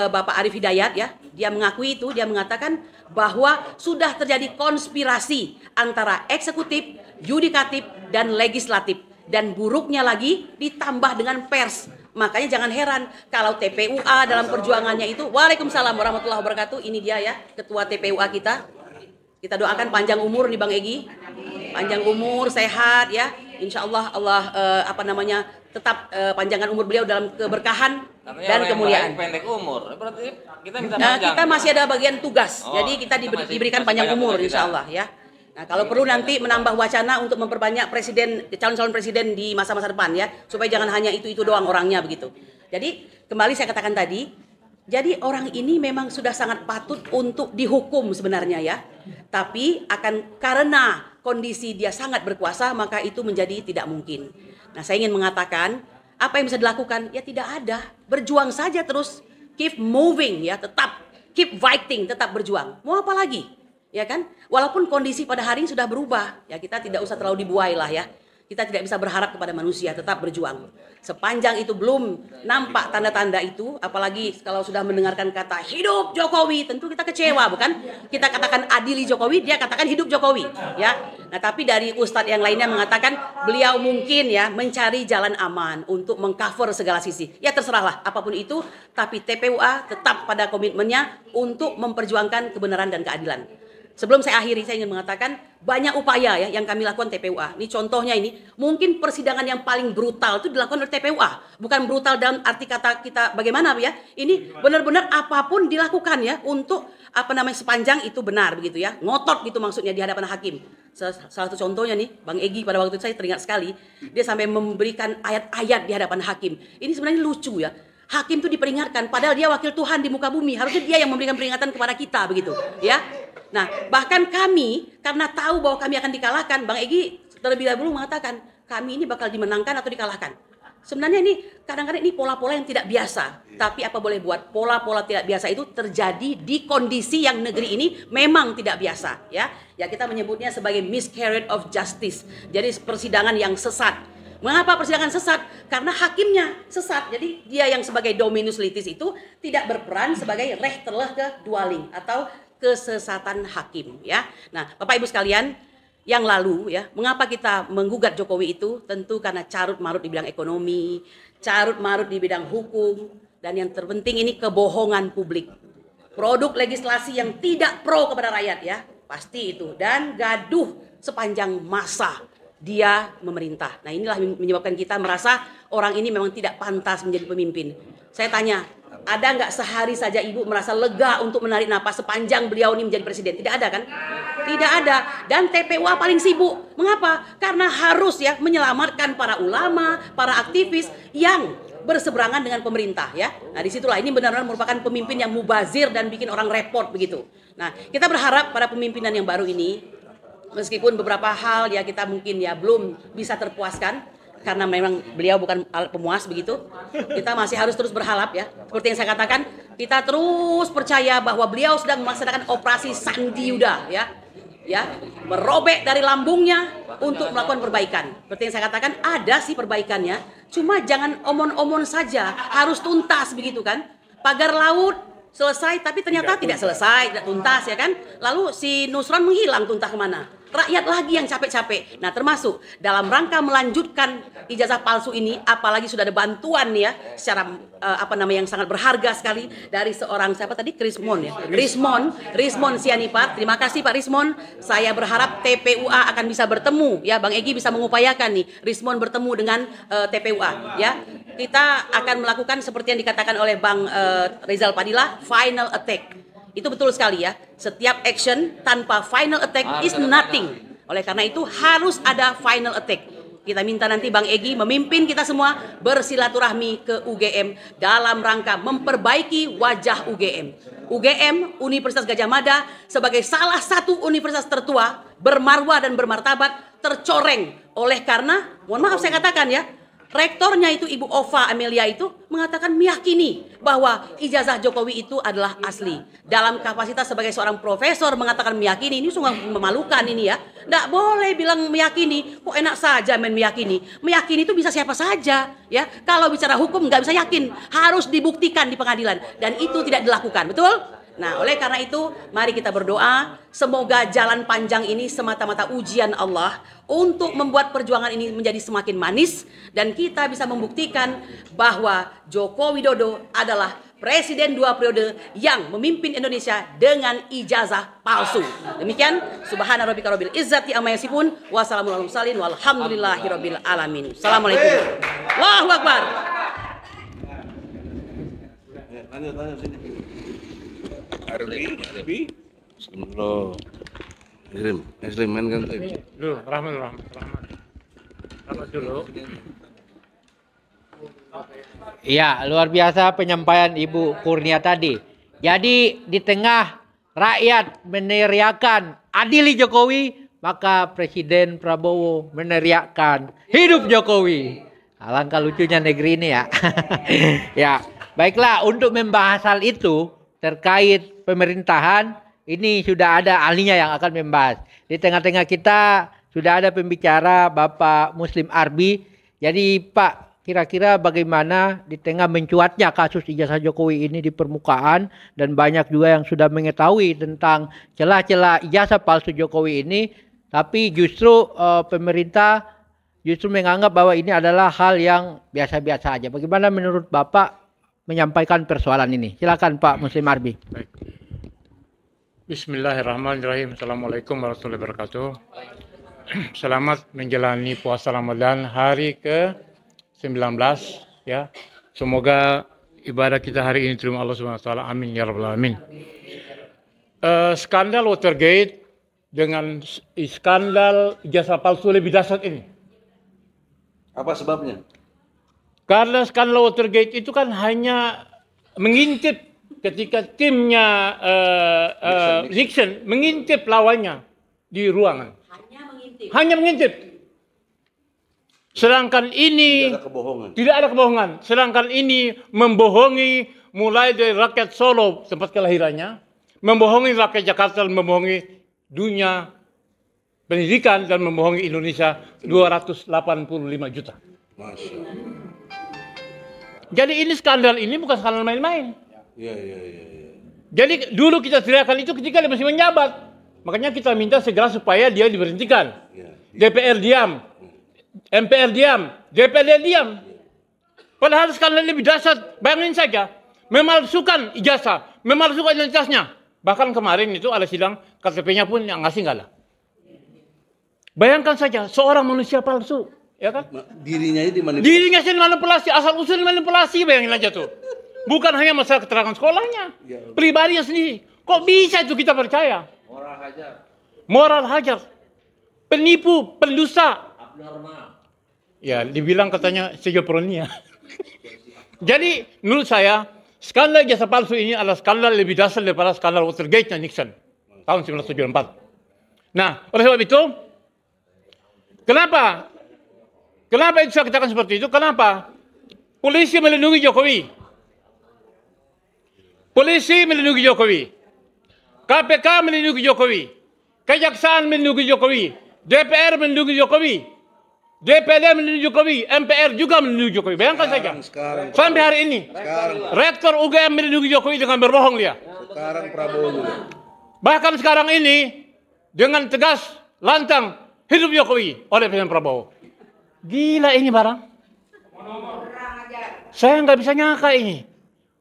Bapak Arief Hidayat, ya, dia mengakui itu, dia mengatakan bahwa sudah terjadi konspirasi antara eksekutif, yudikatif, dan legislatif. Dan buruknya lagi ditambah dengan pers. Makanya jangan heran kalau TPUA dalam perjuangannya itu, Waalaikumsalam warahmatullahi wabarakatuh, ini dia ya, Ketua TPUA kita. Kita doakan panjang umur nih Bang Egy. Panjang umur, sehat ya. Insya Allah tetap panjangkan umur beliau dalam keberkahan dan kemuliaan. Pendek umur, berarti kita minta Nah, panjang. kita masih ada bagian tugas. Oh, jadi kita masih diberikan panjang umur kita. insya Allah ya. Nah, kalau perlu nanti menambah wacana untuk memperbanyak calon-calon presiden di masa-masa depan ya, supaya jangan hanya itu doang orangnya begitu. Jadi kembali saya katakan tadi, jadi orang ini memang sudah sangat patut untuk dihukum sebenarnya ya. Tapi karena kondisi dia sangat berkuasa, maka itu menjadi tidak mungkin. Nah, saya ingin mengatakan, apa yang bisa dilakukan? Ya tidak ada. Berjuang saja terus. Keep moving ya, tetap. Keep fighting, tetap berjuang. Mau apa lagi? Ya kan? Walaupun kondisi pada hari ini sudah berubah. Ya kita tidak usah terlalu dibuai lah ya. Kita tidak bisa berharap kepada manusia, tetap berjuang. Sepanjang itu belum nampak tanda-tanda itu, apalagi kalau sudah mendengarkan kata hidup Jokowi, tentu kita kecewa, bukan? Kita katakan adili Jokowi, dia katakan hidup Jokowi, ya. Nah, tapi dari ustadz yang lainnya mengatakan beliau mungkin ya mencari jalan aman untuk mengcover segala sisi. Ya terserahlah apapun itu, tapi TPUA tetap pada komitmennya untuk memperjuangkan kebenaran dan keadilan. Sebelum saya akhiri, saya ingin mengatakan banyak upaya ya yang kami lakukan TPUA. Ini contohnya ini, mungkin persidangan yang paling brutal itu dilakukan oleh TPUA. Bukan brutal dalam arti kata kita bagaimana ya. Ini benar-benar apapun dilakukan ya untuk sepanjang itu benar begitu ya. Ngotot gitu maksudnya di hadapan hakim. Salah satu contohnya nih, Bang Egy pada waktu itu saya teringat sekali, dia sampai memberikan ayat-ayat di hadapan hakim. Ini sebenarnya lucu ya. Hakim itu diperingatkan padahal dia wakil Tuhan di muka bumi. Harusnya dia yang memberikan peringatan kepada kita begitu ya. Nah, bahkan kami karena tahu bahwa kami akan dikalahkan, Bang Egy terlebih dahulu mengatakan kami ini bakal dimenangkan atau dikalahkan. Sebenarnya ini kadang-kadang ini pola-pola yang tidak biasa. Tapi apa boleh buat, pola-pola tidak biasa itu terjadi di kondisi yang negeri ini memang tidak biasa ya. Ya kita menyebutnya sebagai miscarriage of justice. Jadi persidangan yang sesat. Mengapa persidangan sesat? Karena hakimnya sesat. Jadi dia yang sebagai dominus litis itu tidak berperan sebagai rechterliche dwaling atau kesesatan hakim ya. Nah, Bapak Ibu sekalian, yang lalu ya, mengapa kita menggugat Jokowi itu? Tentu karena carut marut di bidang ekonomi, carut marut di bidang hukum, dan yang terpenting ini kebohongan publik. Produk legislasi yang tidak pro kepada rakyat ya, pasti itu, dan gaduh sepanjang masa dia memerintah. Nah, inilah menyebabkan kita merasa orang ini memang tidak pantas menjadi pemimpin. Saya tanya, ada nggak sehari saja ibu merasa lega untuk menarik napas sepanjang beliau ini menjadi presiden? Tidak ada kan? Tidak ada. Dan TPUA paling sibuk. Mengapa? Karena harus ya menyelamatkan para ulama, para aktivis yang berseberangan dengan pemerintah ya. Nah, disitulah ini benar-benar merupakan pemimpin yang mubazir dan bikin orang repot begitu. Nah, kita berharap pada pemimpinan yang baru ini, meskipun beberapa hal ya kita mungkin ya belum bisa terpuaskan, karena memang beliau bukan alat pemuas begitu. Kita masih harus terus berharap ya. Seperti yang saya katakan, kita terus percaya bahwa beliau sedang melaksanakan operasi Sandi Yuda ya, merobek dari lambungnya untuk melakukan perbaikan. Seperti yang saya katakan, ada sih perbaikannya, cuma jangan omon-omon saja, harus tuntas begitu kan. Pagar laut selesai tapi ternyata tidak selesai, tidak tuntas ya kan. Lalu si Nusron menghilang tuntah kemana? Rakyat lagi yang capek-capek. Nah, termasuk dalam rangka melanjutkan ijazah palsu ini, apalagi sudah ada bantuan ya secara yang sangat berharga sekali dari seorang siapa tadi, Rismon ya. Rismon Sianipar. Terima kasih Pak Rismon. Saya berharap TPUA akan bisa bertemu ya. Bang Egy bisa mengupayakan nih Rismon bertemu dengan TPUA ya. Kita akan melakukan seperti yang dikatakan oleh Bang Rizal Padilla, final attack. Itu betul sekali ya. Setiap action tanpa final attack is nothing. Oleh karena itu harus ada final attack. Kita minta nanti Bang Egy memimpin kita semua bersilaturahmi ke UGM dalam rangka memperbaiki wajah UGM. UGM, Universitas Gadjah Mada, sebagai salah satu universitas tertua, bermarwah dan bermartabat, tercoreng oleh karena, mohon maaf saya katakan ya, rektornya itu Ibu Ova Amelia itu mengatakan meyakini bahwa ijazah Jokowi itu adalah asli. Dalam kapasitas sebagai seorang profesor mengatakan meyakini, ini sungguh memalukan ini ya. Nggak boleh bilang meyakini, kok enak saja main meyakini. Meyakini itu bisa siapa saja ya. Kalau bicara hukum nggak bisa yakin, harus dibuktikan di pengadilan. Dan itu tidak dilakukan, betul? Nah, oleh karena itu, mari kita berdoa, semoga jalan panjang ini semata-mata ujian Allah untuk membuat perjuangan ini menjadi semakin manis, dan kita bisa membuktikan bahwa Joko Widodo adalah presiden 2 periode yang memimpin Indonesia dengan ijazah palsu. Demikian, subhana rabbika rabbil izzati amma yasifun, wassalamu ala mursalin walhamdulillahi rabbil alamin. Assalamualaikum. Allahu Akbar. Lanjut sini. Arbi. Muslim main kan Dulu, Rahmat dulu. Iya, luar biasa penyampaian Ibu Kurnia tadi. Jadi di tengah rakyat meneriakan adili Jokowi, maka Presiden Prabowo meneriakkan hidup Jokowi. Alangkah lucunya negeri ini ya. Ya, baiklah, untuk membahas hal itu terkait pemerintahan, ini sudah ada ahlinya yang akan membahas. Di tengah-tengah kita sudah ada pembicara Bapak Muslim Arbi. Jadi Pak, kira-kira bagaimana di tengah mencuatnya kasus ijazah Jokowi ini di permukaan, dan banyak juga yang sudah mengetahui tentang celah-celah ijazah palsu Jokowi ini, tapi justru pemerintah justru menganggap bahwa ini adalah hal yang biasa-biasa aja. Bagaimana menurut Bapak menyampaikan persoalan ini? Silakan Pak Muslim Arbi. Baik. Bismillahirrahmanirrahim. Assalamualaikum warahmatullahi wabarakatuh. Selamat menjalani puasa Ramadan hari ke-19 ya. Semoga ibadah kita hari ini terima Allah Subhanahu wa taala. Amin ya rabbal alamin. Skandal Watergate dengan skandal ijazah palsu lebih dahsyat ini. Apa sebabnya? Karena skandal Watergate itu kan hanya mengintip ketika timnya Nixon mengintip lawannya di ruangan. Hanya mengintip. Sedangkan ini tidak ada kebohongan. Sedangkan ini membohongi mulai dari rakyat Solo tempat kelahirannya, membohongi rakyat Jakarta, membohongi dunia pendidikan, dan membohongi Indonesia 285 juta. Masya. Jadi ini skandal ini bukan skandal main-main. Iya. Jadi dulu kita teriakan itu ketika dia masih menjabat. Makanya kita minta segera supaya dia diberhentikan. Ya. DPR diam, MPR diam, DPR diam. Padahal skandal lebih dahsyat. Bayangin saja, memalsukan ijazah, memalsukan identitasnya. Bahkan kemarin itu ada sidang KTP-nya pun yang ngasih nggak lah. Bayangkan saja seorang manusia palsu, ya kan? Dirinya ini dimanipulasi. Dirinya sendiri manipulasi, asal usul manipulasi, bayangin aja tuh. Bukan hanya masalah keterangan sekolahnya, pribadinya sendiri. Kok bisa itu kita percaya? Moral hajar. Penipu, pendusta. Abnormal. Ya, dibilang katanya skizofrenia. Jadi, menurut saya, skandal jasa palsu ini adalah skandal lebih dasar daripada skandal Watergate dan Nixon tahun 1974. Nah, oleh sebab itu, kenapa itu saya katakan seperti itu? Kenapa? Polisi melindungi Jokowi. Polisi melindungi Jokowi. KPK melindungi Jokowi. Kejaksaan melindungi Jokowi. DPR melindungi Jokowi. DPD melindungi Jokowi. MPR juga melindungi Jokowi. Bayangkan saja. Sampai hari ini. Rektor UGM melindungi Jokowi dengan berbohong dia. Sekarang Prabowo juga. Bahkan sekarang ini dengan tegas, lantang, hidup Jokowi oleh Presiden Prabowo. Gila ini barang. Saya nggak bisa nyangka ini.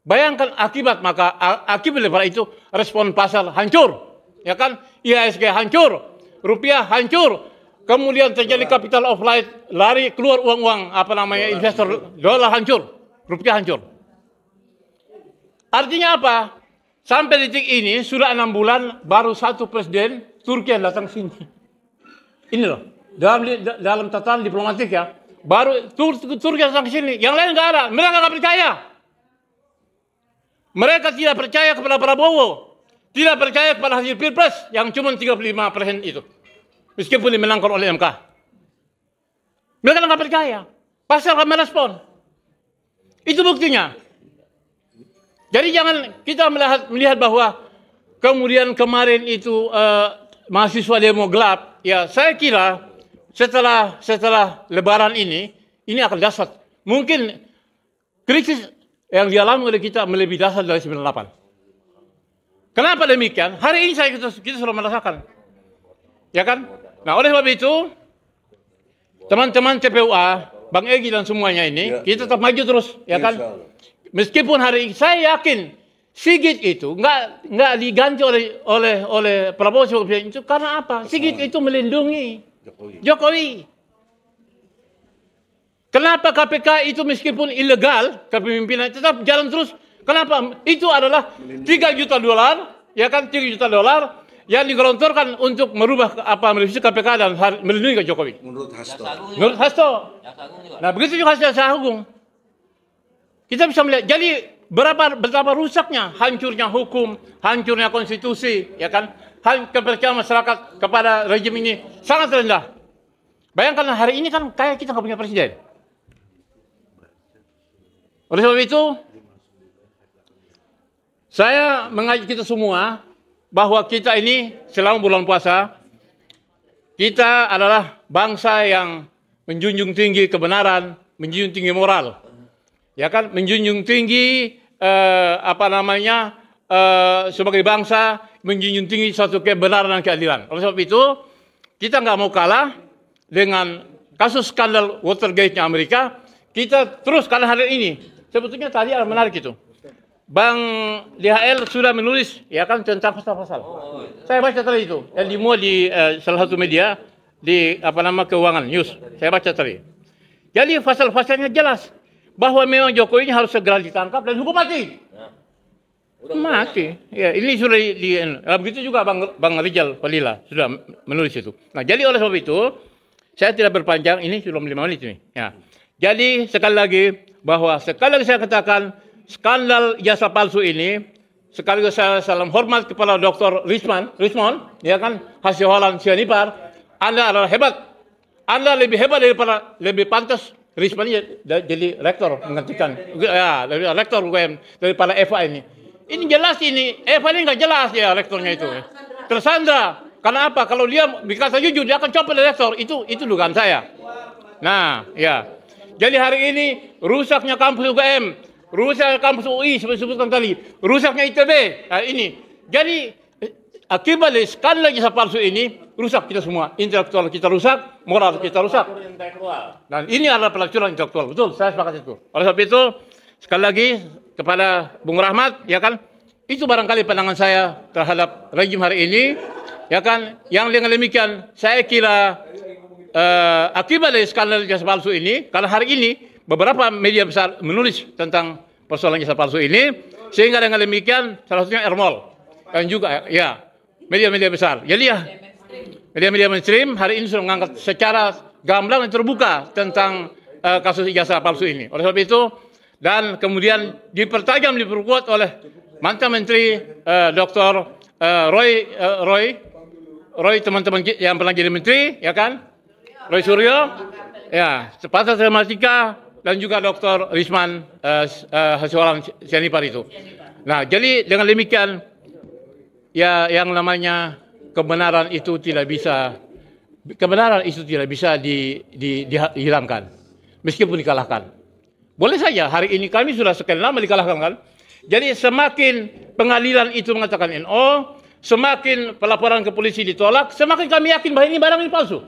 Bayangkan akibat, maka akibat daripada itu respon pasar hancur. Ya kan? IHSG hancur, rupiah hancur. Kemudian terjadi capital of light, lari keluar uang-uang, investor, dolar hancur, rupiah hancur. Artinya apa? Sampai detik ini sudah 6 bulan baru satu presiden Turki yang datang sini. Ini loh, dalam tatanan diplomatik ya, baru Turki yang datang sini. Yang lain nggak ada, mereka nggak percaya. Mereka tidak percaya kepada Prabowo, tidak percaya kepada hasil Pilpres yang cuma 35% itu. Meskipun dimenangkan oleh MK. Mereka nggak percaya. Pasar akan merespon. Itu buktinya. Jadi jangan kita melihat bahwa kemudian kemarin itu mahasiswa demo gelap. Ya, saya kira setelah Lebaran ini akan dahsyat. Mungkin krisis yang dialami oleh kita melebihi dahsyat dari 98. Kenapa demikian? Hari ini kita sudah merasakan. Ya kan? Nah, oleh sebab itu, teman-teman TPUA, Bang Egy dan semuanya ini, kita tetap maju terus, ya kan? Meskipun hari ini saya yakin Sigit itu nggak diganti oleh Prabowo sebagai itu karena apa? Sigit itu melindungi Jokowi. Kenapa KPK itu meskipun ilegal kepemimpinan tetap jalan terus? Kenapa? Itu adalah 3 juta dolar, ya kan? 3 juta dolar yang digelontorkan untuk merubah merevisi KPK dan melindungi Jokowi. Menurut Hasto. Menurut Hasto. Nah, begitu juga Jaksa Agung. Kita bisa melihat. Jadi betapa rusaknya, hancurnya hukum, hancurnya konstitusi, ya kan? Kepercayaan masyarakat kepada rejim ini sangat rendah. Bayangkan hari ini kan kayak kita nggak punya presiden. Oleh sebab itu, saya mengajak kita semua bahwa kita ini selama bulan puasa, kita adalah bangsa yang menjunjung tinggi kebenaran, menjunjung tinggi moral. Ya kan, menjunjung tinggi sebagai bangsa menjunjung tinggi suatu kebenaran dan keadilan. Oleh sebab itu, kita nggak mau kalah dengan kasus skandal Watergate-nya Amerika. Kita terus karena hari ini. Sebetulnya tadi ada menarik itu. Bang DHL sudah menulis ya kan tentang pasal-pasal. Saya baca tadi itu yang dimuat di salah satu media di keuangan news. Saya baca tadi. Jadi pasal-pasalnya jelas bahwa memang Jokowi harus segera ditangkap dan hukum mati. Mati. Ya, ini sudah begitu juga Bang Rizal Falila sudah menulis itu. Nah, jadi oleh sebab itu saya tidak berpanjang, ini sudah 5 menit ini. Ya. Jadi sekali lagi bahwa saya katakan skandal jasa palsu ini, sekaligus saya salam hormat kepada Dr. Rismond, ya kan, hasil Holland Sianipar, Anda adalah hebat. Anda lebih hebat daripada, lebih pantas Rismond jadi rektor menggantikan, ya, rektor UGM daripada Eva ini. Ini jelas ini, Eva ini nggak jelas ya rektornya itu. Tersandra, karena apa? Kalau dia berkata jujur, dia akan copot dari rektor. Itu dugaan saya. Nah, ya. Jadi hari ini rusaknya kampus UGM, rusaknya kampus UI seperti disebutkan tadi, rusaknya ITB. Nah, ini. Jadi akibat dari skandal jasa palsu ini rusak kita semua. Intelektual kita rusak, moral kita rusak. Dan ini adalah pelacuran intelektual. Betul, saya sepakat itu. Oleh sebab itu sekali lagi kepada Bung Rahmat, ya kan, itu barangkali pandangan saya terhadap rejim hari ini, ya kan. Yang dengan demikian saya kira akibat dari skandal jasa palsu ini, karena hari ini beberapa media besar menulis tentang persoalan jasa palsu ini, sehingga dengan demikian salah satunya Ermol dan juga ya media-media besar. Jadi ya media-media mainstream hari ini sudah mengangkat secara gamblang dan terbuka tentang kasus ijazah palsu ini. Oleh sebab itu, dan kemudian dipertajam, diperkuat oleh mantan Menteri Dr. Roy, teman-teman yang pernah jadi menteri, ya kan? Roy Suryo, ya, sepatah Telematika, dan juga Dr. Risman Hasiholang Sianipar itu. Nah, jadi dengan demikian, ya yang namanya kebenaran itu tidak bisa dihilangkan, meskipun dikalahkan. Boleh saja hari ini kami sudah sekian lama dikalahkan kan. Jadi semakin pengadilan itu mengatakan NO, semakin pelaporan ke polisi ditolak, semakin kami yakin bahwa ini barang ini palsu.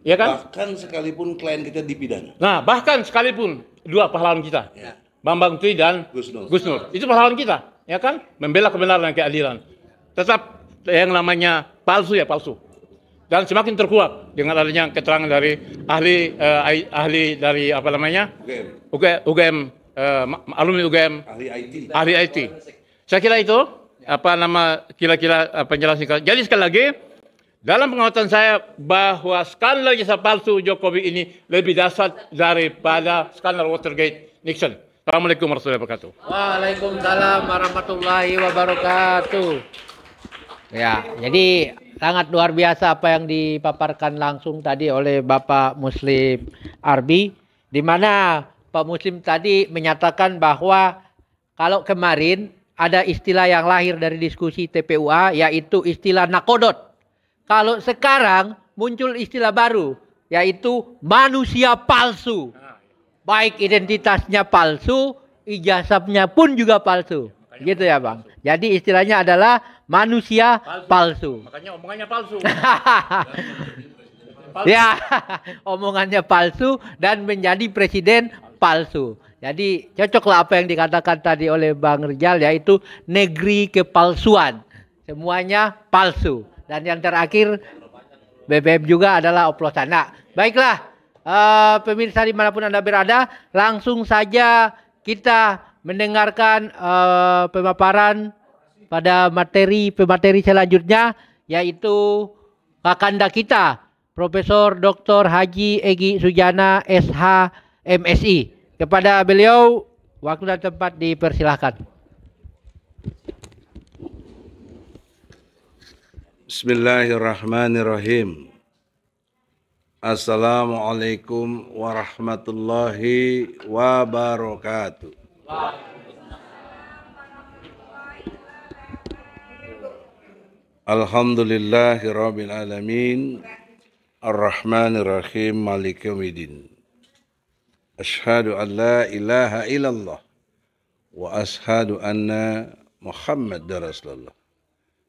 Ya kan? Bahkan sekalipun klien kita dipidana. Nah, bahkan sekalipun dua pahlawan kita, Ya. Bambang Tui dan Gus Nur. Gus Nur, itu pahlawan kita, ya kan? Membela kebenaran dan keadilan. Tetap yang namanya palsu ya palsu. Dan semakin terkuat dengan adanya keterangan dari ahli dari apa namanya? UGM, alumni UGM, ahli IT. Saya kira itu kira-kira penjelasan. Jadi sekali lagi, dalam pengamatan saya bahwa skandal jasa palsu Jokowi ini lebih dahsyat daripada skandal Watergate Nixon. Assalamualaikum warahmatullahi wabarakatuh. Waalaikumsalam warahmatullahi wabarakatuh. Ya, jadi sangat luar biasa apa yang dipaparkan langsung tadi oleh Bapak Muslim Arbi, di mana Pak Muslim tadi menyatakan bahwa kalau kemarin ada istilah yang lahir dari diskusi TPUA, yaitu istilah nakodot. Kalau sekarang muncul istilah baru, yaitu manusia palsu. Baik identitasnya palsu, ijazahnya pun juga palsu. Gitu ya Bang. Jadi istilahnya adalah manusia palsu. Makanya omongannya palsu. Ya, omongannya palsu dan menjadi presiden palsu. Jadi cocoklah apa yang dikatakan tadi oleh Bang Rijal, yaitu negeri kepalsuan. Semuanya palsu. Dan yang terakhir BBM juga adalah oplosan. Nah, baiklah pemirsa dimanapun Anda berada, langsung saja kita mendengarkan pemaparan pada pemateri selanjutnya, yaitu kakanda kita Profesor Dr. Haji Egy Sujana SH MSI. Kepada beliau waktu dan tempat dipersilahkan. Bismillahirrahmanirrahim. Assalamualaikum warahmatullahi wabarakatuh. Alhamdulillahirabbil alamin. Ar-Rahmanir-Rahim. Maliki yaumiddin. Asyhadu an la ilaha illallah wa asyhadu anna Muhammadar Rasulullah.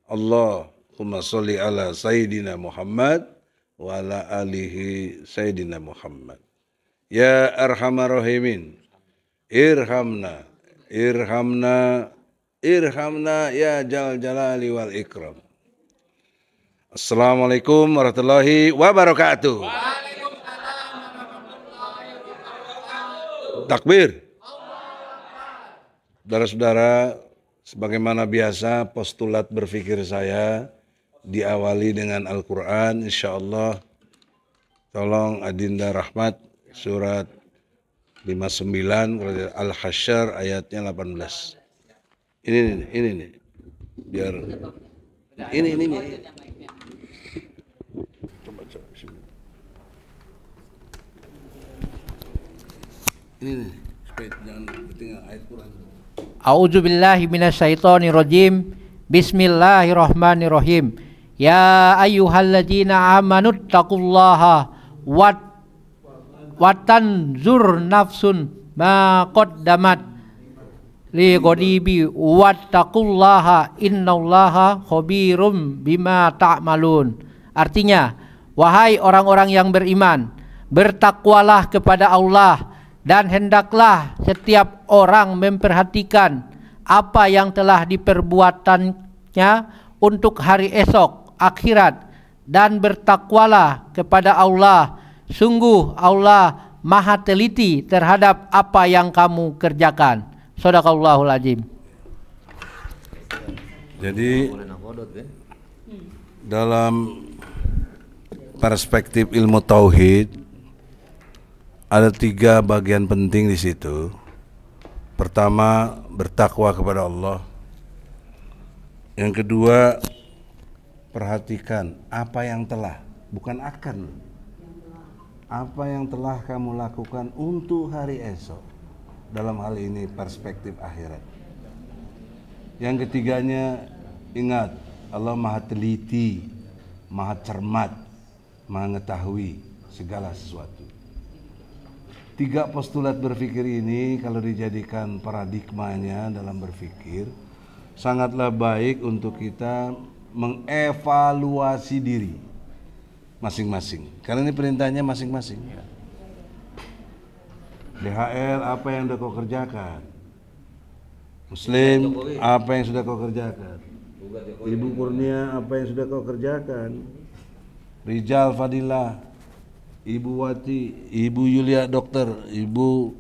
Allahumma sholli ala Sayyidina Muhammad wa ala alihi Sayyidina Muhammad. Ya Arhamar Rahimin, irhamna, irhamna, irhamna ya Jal Jalali wal Ikram. Assalamualaikum warahmatullahi wabarakatuh. Takbir. Saudara-saudara, sebagaimana biasa postulat berpikir saya diawali dengan Al-Quran, insyaallah. Tolong Adinda Rahmat, surat 59, Al-Hasyr ayatnya 18. Ini nih, biar ini. Coba sini. Ini nih, supaya jangan ketinggalan ayat Quran. A'udzubillahi minasyaitonirrajim. Bismillahirrahmanirrahim. Ya ayyuhalladzina amanuttaqullaha watanzur nafsun ma qaddamat lighadibi wattaqullaha innallaha khabirum bima ta'malun. Artinya, wahai orang-orang yang beriman, bertakwalah kepada Allah dan hendaklah setiap orang memperhatikan apa yang telah diperbuatannya untuk hari esok, akhirat, dan bertakwalah kepada Allah. Sungguh Allah Maha teliti terhadap apa yang kamu kerjakan. Shadaqallahul azim. Jadi dalam perspektif ilmu tauhid ada 3 bagian penting di situ. Pertama, bertakwa kepada Allah. Yang kedua, perhatikan apa yang telah, bukan akan. Apa yang telah kamu lakukan untuk hari esok. Dalam hal ini perspektif akhirat. Yang ketiganya, ingat Allah Maha teliti, Maha cermat, Maha mengetahui segala sesuatu. 3 postulat berpikir ini kalau dijadikan paradigmanya dalam berpikir, sangatlah baik untuk kita mengevaluasi diri masing-masing. Karena ini perintahnya masing-masing. DHL apa yang sudah kau kerjakan? Muslim apa yang sudah kau kerjakan? Ibu Kurnia apa yang sudah kau kerjakan? Rijal Fadilah, Ibu Wati, Ibu Yulia Dokter, Ibu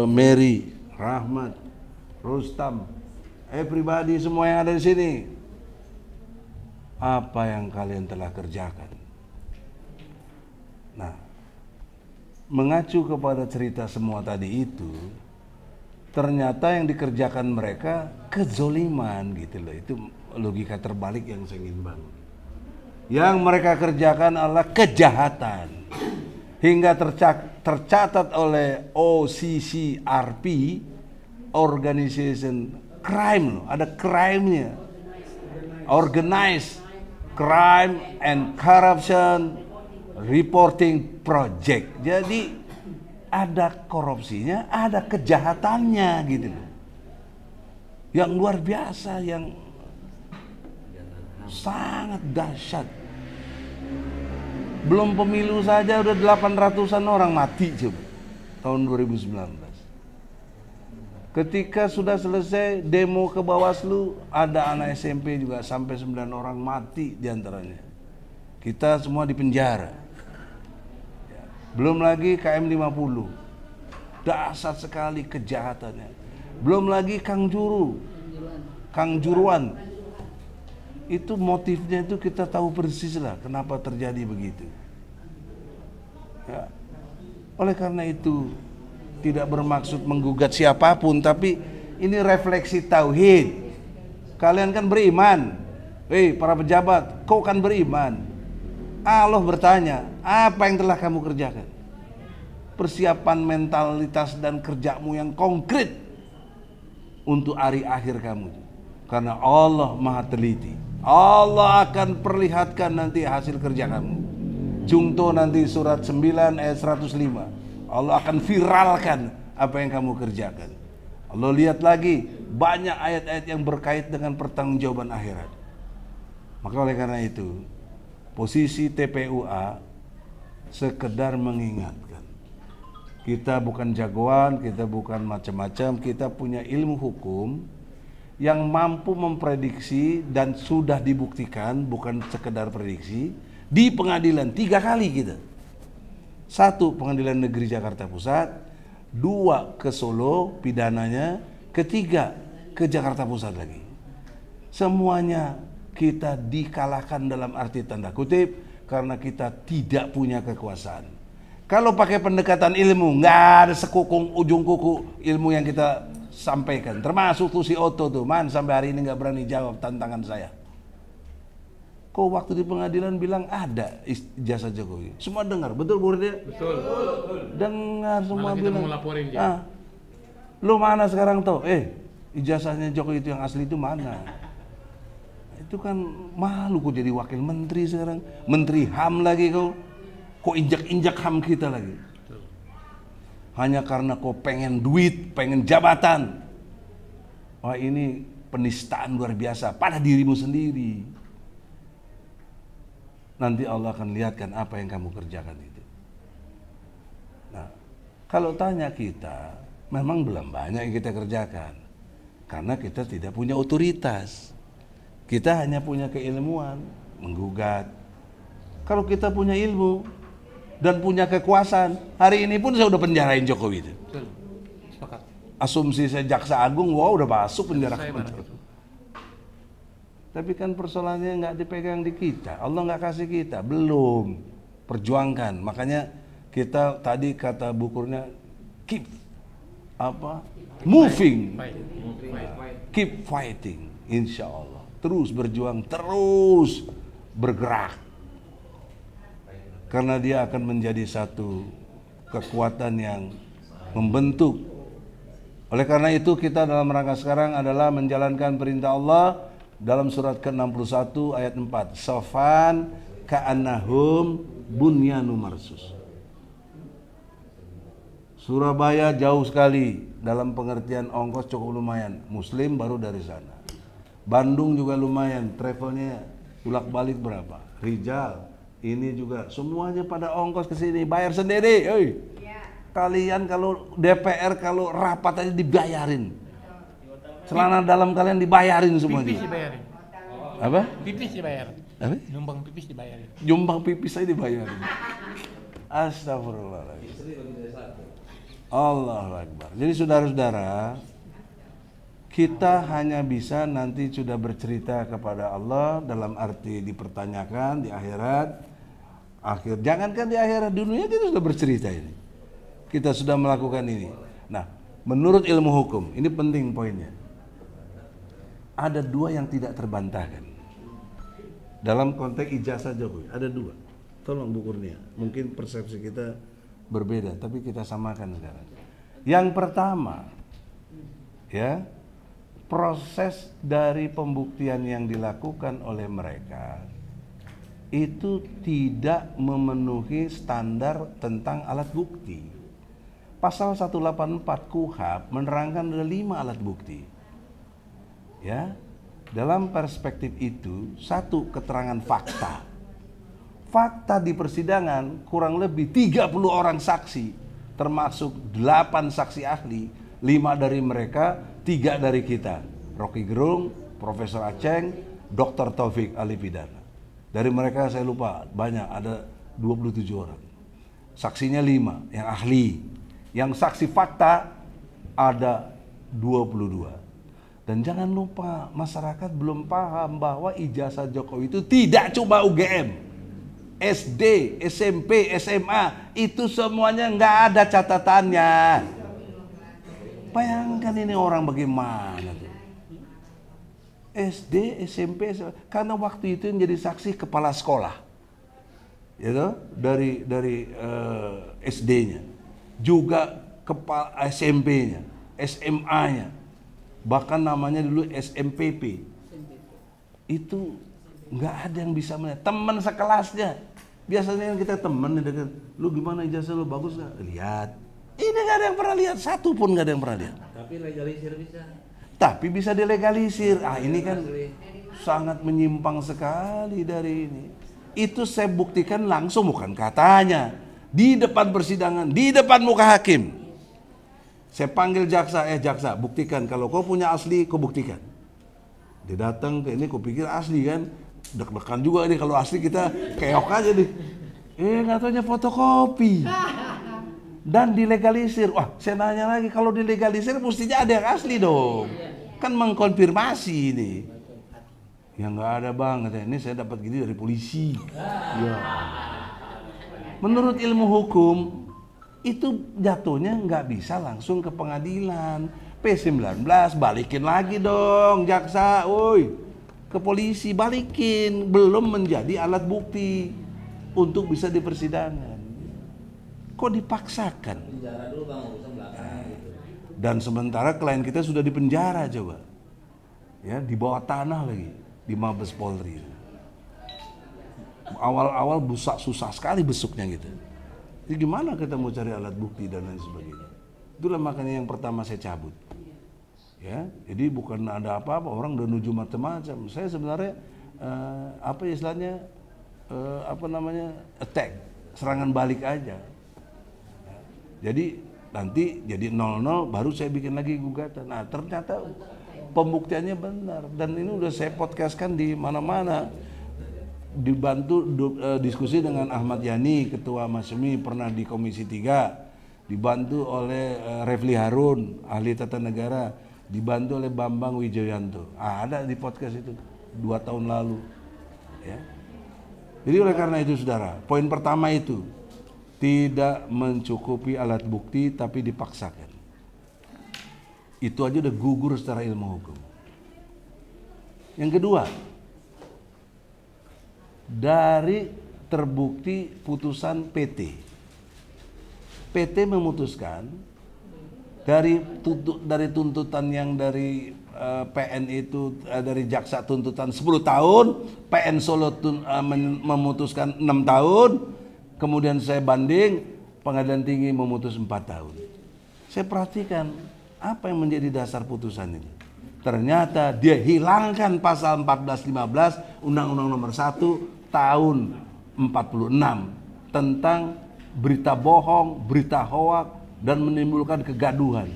Mary, Rahmat, Rustam, everybody semua yang ada di sini. Apa yang kalian telah kerjakan? Nah, mengacu kepada cerita semua tadi itu, ternyata yang dikerjakan mereka kezoliman gitu loh. Itu logika terbalik yang saya ingin bangun. Yang mereka kerjakan adalah kejahatan. Hingga tercatat oleh OCCRP, Organization Crime loh, ada crime-nya. Organized Crime and Corruption Reporting Project. Jadi ada korupsinya, ada kejahatannya gitu loh. Yang luar biasa, yang sangat dahsyat. Belum pemilu saja udah 800-an orang mati coba tahun 2019. Ketika sudah selesai demo ke Bawaslu, ada anak SMP juga sampai 9 orang mati diantaranya. Kita semua di penjara. Belum lagi KM 50. Dahsyat sekali kejahatannya. Belum lagi Kang Juruan. Itu motifnya itu kita tahu persis lah kenapa terjadi begitu. Ya. Oleh karena itu tidak bermaksud menggugat siapapun, tapi ini refleksi tauhid. Kalian kan beriman. Para pejabat, kau kan beriman. Allah bertanya, apa yang telah kamu kerjakan? Persiapan mentalitas dan kerjamu yang konkret untuk hari akhir kamu. Karena Allah Maha teliti. Allah akan perlihatkan nanti hasil kerja kamu. Jungto nanti surat 9 ayat 105. Allah akan viralkan apa yang kamu kerjakan. Allah lihat lagi banyak ayat-ayat yang berkait dengan pertanggungjawaban akhirat. Maka oleh karena itu, posisi TPUA sekedar mengingatkan. Kita bukan jagoan, kita bukan macam-macam, kita punya ilmu hukum yang mampu memprediksi dan sudah dibuktikan, bukan sekedar prediksi, di pengadilan 3 kali kita. 1 Pengadilan Negeri Jakarta Pusat, 2 ke Solo pidananya, 3 ke Jakarta Pusat lagi. Semuanya kita dikalahkan dalam arti tanda kutip karena kita tidak punya kekuasaan. Kalau pakai pendekatan ilmu, nggak ada sekukung ujung kuku ilmu yang kita sampaikan. Termasuk tuh si Otto tuh, sampai hari ini nggak berani jawab tantangan saya. Kok waktu di pengadilan bilang ada ijazah Jokowi. Semua dengar, betul Bu Ria? Betul. Dengar semua bilang. Lu mana sekarang toh? Ijazahnya Jokowi itu yang asli itu mana? Itu kan malu kok jadi wakil menteri sekarang. Menteri HAM lagi kau. Kok injak-injak HAM kita lagi. Hanya karena kau pengen duit, pengen jabatan. Wah, ini penistaan luar biasa pada dirimu sendiri. Nanti Allah akan lihatkan apa yang kamu kerjakan itu. Nah, kalau tanya kita, memang belum banyak yang kita kerjakan. Karena kita tidak punya otoritas. Kita hanya punya keilmuan, menggugat, Kalau kita punya ilmu dan punya kekuasaan, hari ini pun saya udah penjarain Jokowi itu. Asumsi saya jaksa agung, wah udah masuk penjara. Tapi kan persoalannya nggak dipegang di kita, Allah nggak kasih kita, belum. Perjuangkan, makanya kita tadi kata bukurnya keep moving, keep fighting, insya Allah. Terus berjuang, terus bergerak, karena dia akan menjadi satu kekuatan yang membentuk. Oleh karena itu kita dalam rangka sekarang adalah menjalankan perintah Allah dalam surat ke-61 ayat 4. Sofan ka'annahum bunyanu marsus. Surabaya jauh sekali dalam pengertian ongkos cukup lumayan. Muslim baru dari sana. Bandung juga lumayan, travelnya bolak-balik berapa. Rijal ini juga semuanya pada ongkos ke sini, bayar sendiri. Kalian kalau DPR kalau rapat aja dibayarin. Celana dalam kalian dibayarin semuanya. Pipis dibayarin. Apa? Pipis dibayarin. Apa? Nyumbang pipis dibayarin. Nyumbang pipis saya dibayarin. Astagfirullahaladzim. Allahu Akbar. Jadi saudara-saudara, kita hanya bisa nanti sudah bercerita kepada Allah dalam arti dipertanyakan di akhirat. Jangankan di akhirat, dunia kita sudah bercerita ini. Kita sudah melakukan ini. Nah, menurut ilmu hukum, ini penting poinnya. Ada dua yang tidak terbantahkan. Dalam konteks ijazah Jokowi, ada dua. Tolong Bu Kurnia, mungkin persepsi kita berbeda, tapi kita samakan sekarang. Yang pertama, ya, proses dari pembuktian yang dilakukan oleh mereka itu tidak memenuhi standar tentang alat bukti. Pasal 184 KUHP menerangkan ada 5 alat bukti. Ya, dalam perspektif itu, satu, keterangan fakta. Fakta di persidangan kurang lebih 30 orang saksi, termasuk 8 saksi ahli, 5 dari mereka, 3 dari kita. Rocky Gerung, Profesor Aceng, Dr. Taufik Ali Pidana. Dari mereka saya lupa, banyak, ada 27 orang. Saksinya 5, yang ahli. Yang saksi fakta ada 22. Dan jangan lupa, masyarakat belum paham bahwa ijazah Jokowi itu tidak cuma UGM. SD, SMP, SMA, itu semuanya nggak ada catatannya. Bayangkan ini orang bagaimana tuh. SD, SMP, SMA. Karena waktu itu yang jadi saksi kepala sekolah. Gitu, dari SD-nya. Juga kepala SMP-nya, SMA-nya. Bahkan namanya dulu SMPP. Itu nggak ada yang bisa melihat. Teman sekelasnya, biasanya kita teman nih dekat, lu gimana ijazah lu, bagus nggak? Lihat. Ini nggak ada yang pernah lihat, satu pun nggak ada yang pernah lihat. Tapi legalisir bisa. Tapi bisa dilegalisir. Ini kan sangat menyimpang sekali dari ini. Itu saya buktikan langsung, bukan katanya, di depan persidangan, di depan muka hakim. Saya panggil jaksa, jaksa, buktikan. Kalau kau punya asli, kau buktikan. Dia datang ke ini, kau pikir asli kan? Deg-degan juga nih, kalau asli kita keok aja nih. Katanya fotokopi. Dan dilegalisir. Wah, saya nanya lagi, kalau dilegalisir mestinya ada yang asli dong. Kan mengkonfirmasi ini. Ya nggak ada bang, katanya. Ini saya dapat gini dari polisi. Ya. Menurut ilmu hukum, itu jatuhnya nggak bisa langsung ke pengadilan. P19 balikin lagi dong jaksa, woi, ke polisi balikin, belum menjadi alat bukti untuk bisa di persidangan. Kok dipaksakan? Dan sementara klien kita sudah di penjara coba, ya, di bawah tanah lagi, di Mabes Polri. Awal-awal susah sekali besuknya gitu. Jadi gimana kita mau cari alat bukti dan lain sebagainya. Itulah makanya yang pertama saya cabut. Ya, jadi bukan ada apa-apa, orang udah nuju macam-macam. Saya sebenarnya attack, serangan balik aja. Ya, jadi nanti jadi 0-0 baru saya bikin lagi gugatan. Nah, ternyata pembuktiannya benar dan ini udah saya podcastkan di mana-mana. dibantu diskusi dengan Ahmad Yani, Ketua Masyumi, pernah di Komisi 3, dibantu oleh Refli Harun, ahli tata negara, dibantu oleh Bambang Wijoyanto. Ada di podcast itu 2 tahun lalu. Ya. Jadi oleh karena itu saudara, poin pertama itu tidak mencukupi alat bukti tapi dipaksakan. Itu aja udah gugur secara ilmu hukum. Yang kedua, dari terbukti putusan PT memutuskan dari tuntutan yang dari PN itu dari jaksa tuntutan 10 tahun, PN Solo memutuskan 6 tahun, kemudian saya banding, Pengadilan Tinggi memutus 4 tahun. Saya perhatikan apa yang menjadi dasar putusan ini. Ternyata dia hilangkan pasal 14-15 Undang-Undang Nomor 1 tahun 46 tentang berita bohong, berita hoak, dan menimbulkan kegaduhan.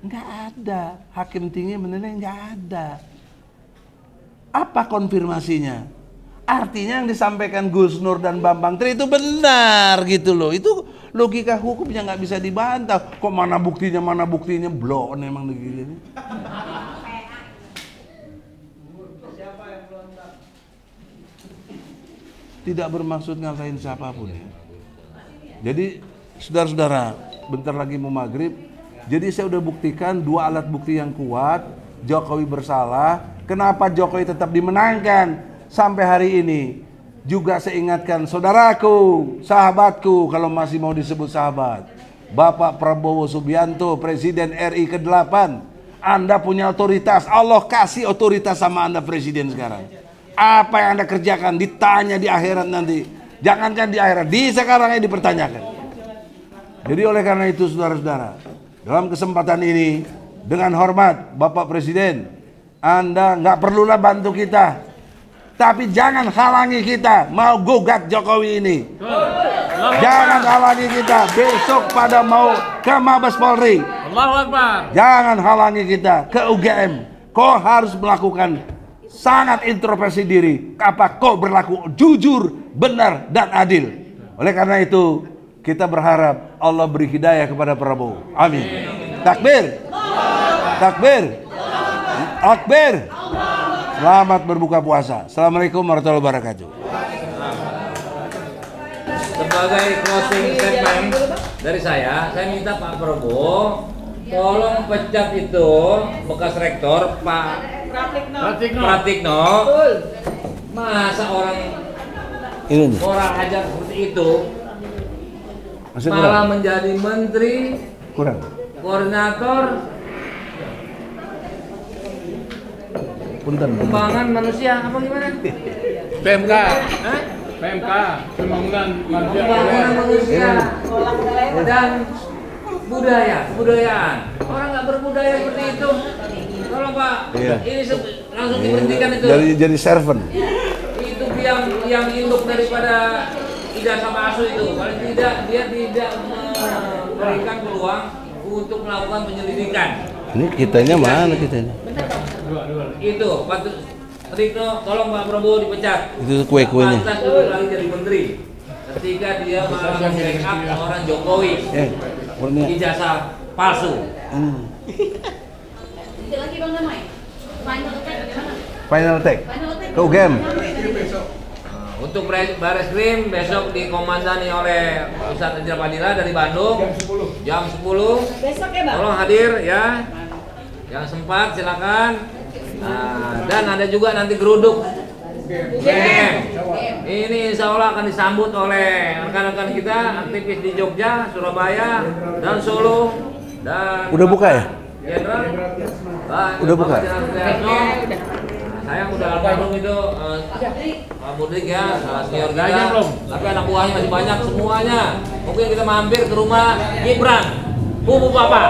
Nggak ada. Hakim tinggi menilai nggak ada. Apa konfirmasinya? Artinya yang disampaikan Gus Nur dan Bambang Tri itu benar gitu loh. Itu logika hukumnya nggak bisa dibantah. Kok mana buktinya blon emang begini. Tidak bermaksud ngalahin siapapun ya. Jadi saudara-saudara, bentar lagi mau maghrib. Jadi saya udah buktikan 2 alat bukti yang kuat. Jokowi bersalah. Kenapa Jokowi tetap dimenangkan sampai hari ini? Juga saya ingatkan saudaraku, sahabatku, kalau masih mau disebut sahabat, Bapak Prabowo Subianto, Presiden RI ke-8. Anda punya otoritas. Allah kasih otoritas sama Anda presiden sekarang. Apa yang Anda kerjakan ditanya di akhirat nanti. Jangankan di akhirat, di sekarang ini dipertanyakan. Jadi oleh karena itu saudara-saudara, dalam kesempatan ini dengan hormat Bapak Presiden, Anda nggak perlulah bantu kita, tapi jangan halangi kita mau gugat Jokowi ini. Jangan halangi kita besok pada mau ke Mabes Polri. Jangan halangi kita ke UGM. Kau harus melakukan sangat introspeksi diri. Apa kau berlaku jujur, benar, dan adil. Oleh karena itu kita berharap Allah beri hidayah kepada Prabowo. Amin. Takbir. Takbir. Takbir. Selamat berbuka puasa. Assalamualaikum warahmatullahi wabarakatuh. Sebagai closing statement dari saya minta Pak Prabowo tolong pecat itu bekas rektor Pak Pratikno. Masa orang ajar seperti itu malah menjadi menteri, koordinator pengembangan manusia apa gimana? PMK. PMK, pembangunan manusia dan kebudayaan. Orang nggak berbudaya seperti itu. Tolong Pak, ini langsung diberhentikan itu. Jadi servant. Itu yang induk daripada ijazah palsu itu. Paling tidak dia tidak memberikan peluang untuk melakukan penyelidikan. Ini kitanya mana kitanya? Itu Pak Pratikno, tolong Pak Prabowo dipecat. Itu kue-kuenya. Pantas dulu lagi jadi menteri. Ketika dia malah membackup orang Jokowi. Ijazah palsu. Lagi Bang Damai. Final tag bagaimana? Final tag. Ke UGM. Untuk Bareskrim besok dikomandani oleh Pusat Anjir Padilla dari Bandung jam 10. Besok ya Bang? Tolong hadir ya. Yang sempat silakan. Dan ada juga nanti geruduk UGM. Ini insya Allah akan disambut oleh rekan-rekan kita aktivis di Jogja, Surabaya, dan Solo. Dan udah buka ya? Jenderal. Udah buka? Saya udah almarhum itu Pak Mudrik ya, senior kita. Tapi anak buahnya masih banyak semuanya. Mungkin kita mampir ke rumah Gibran, Papa.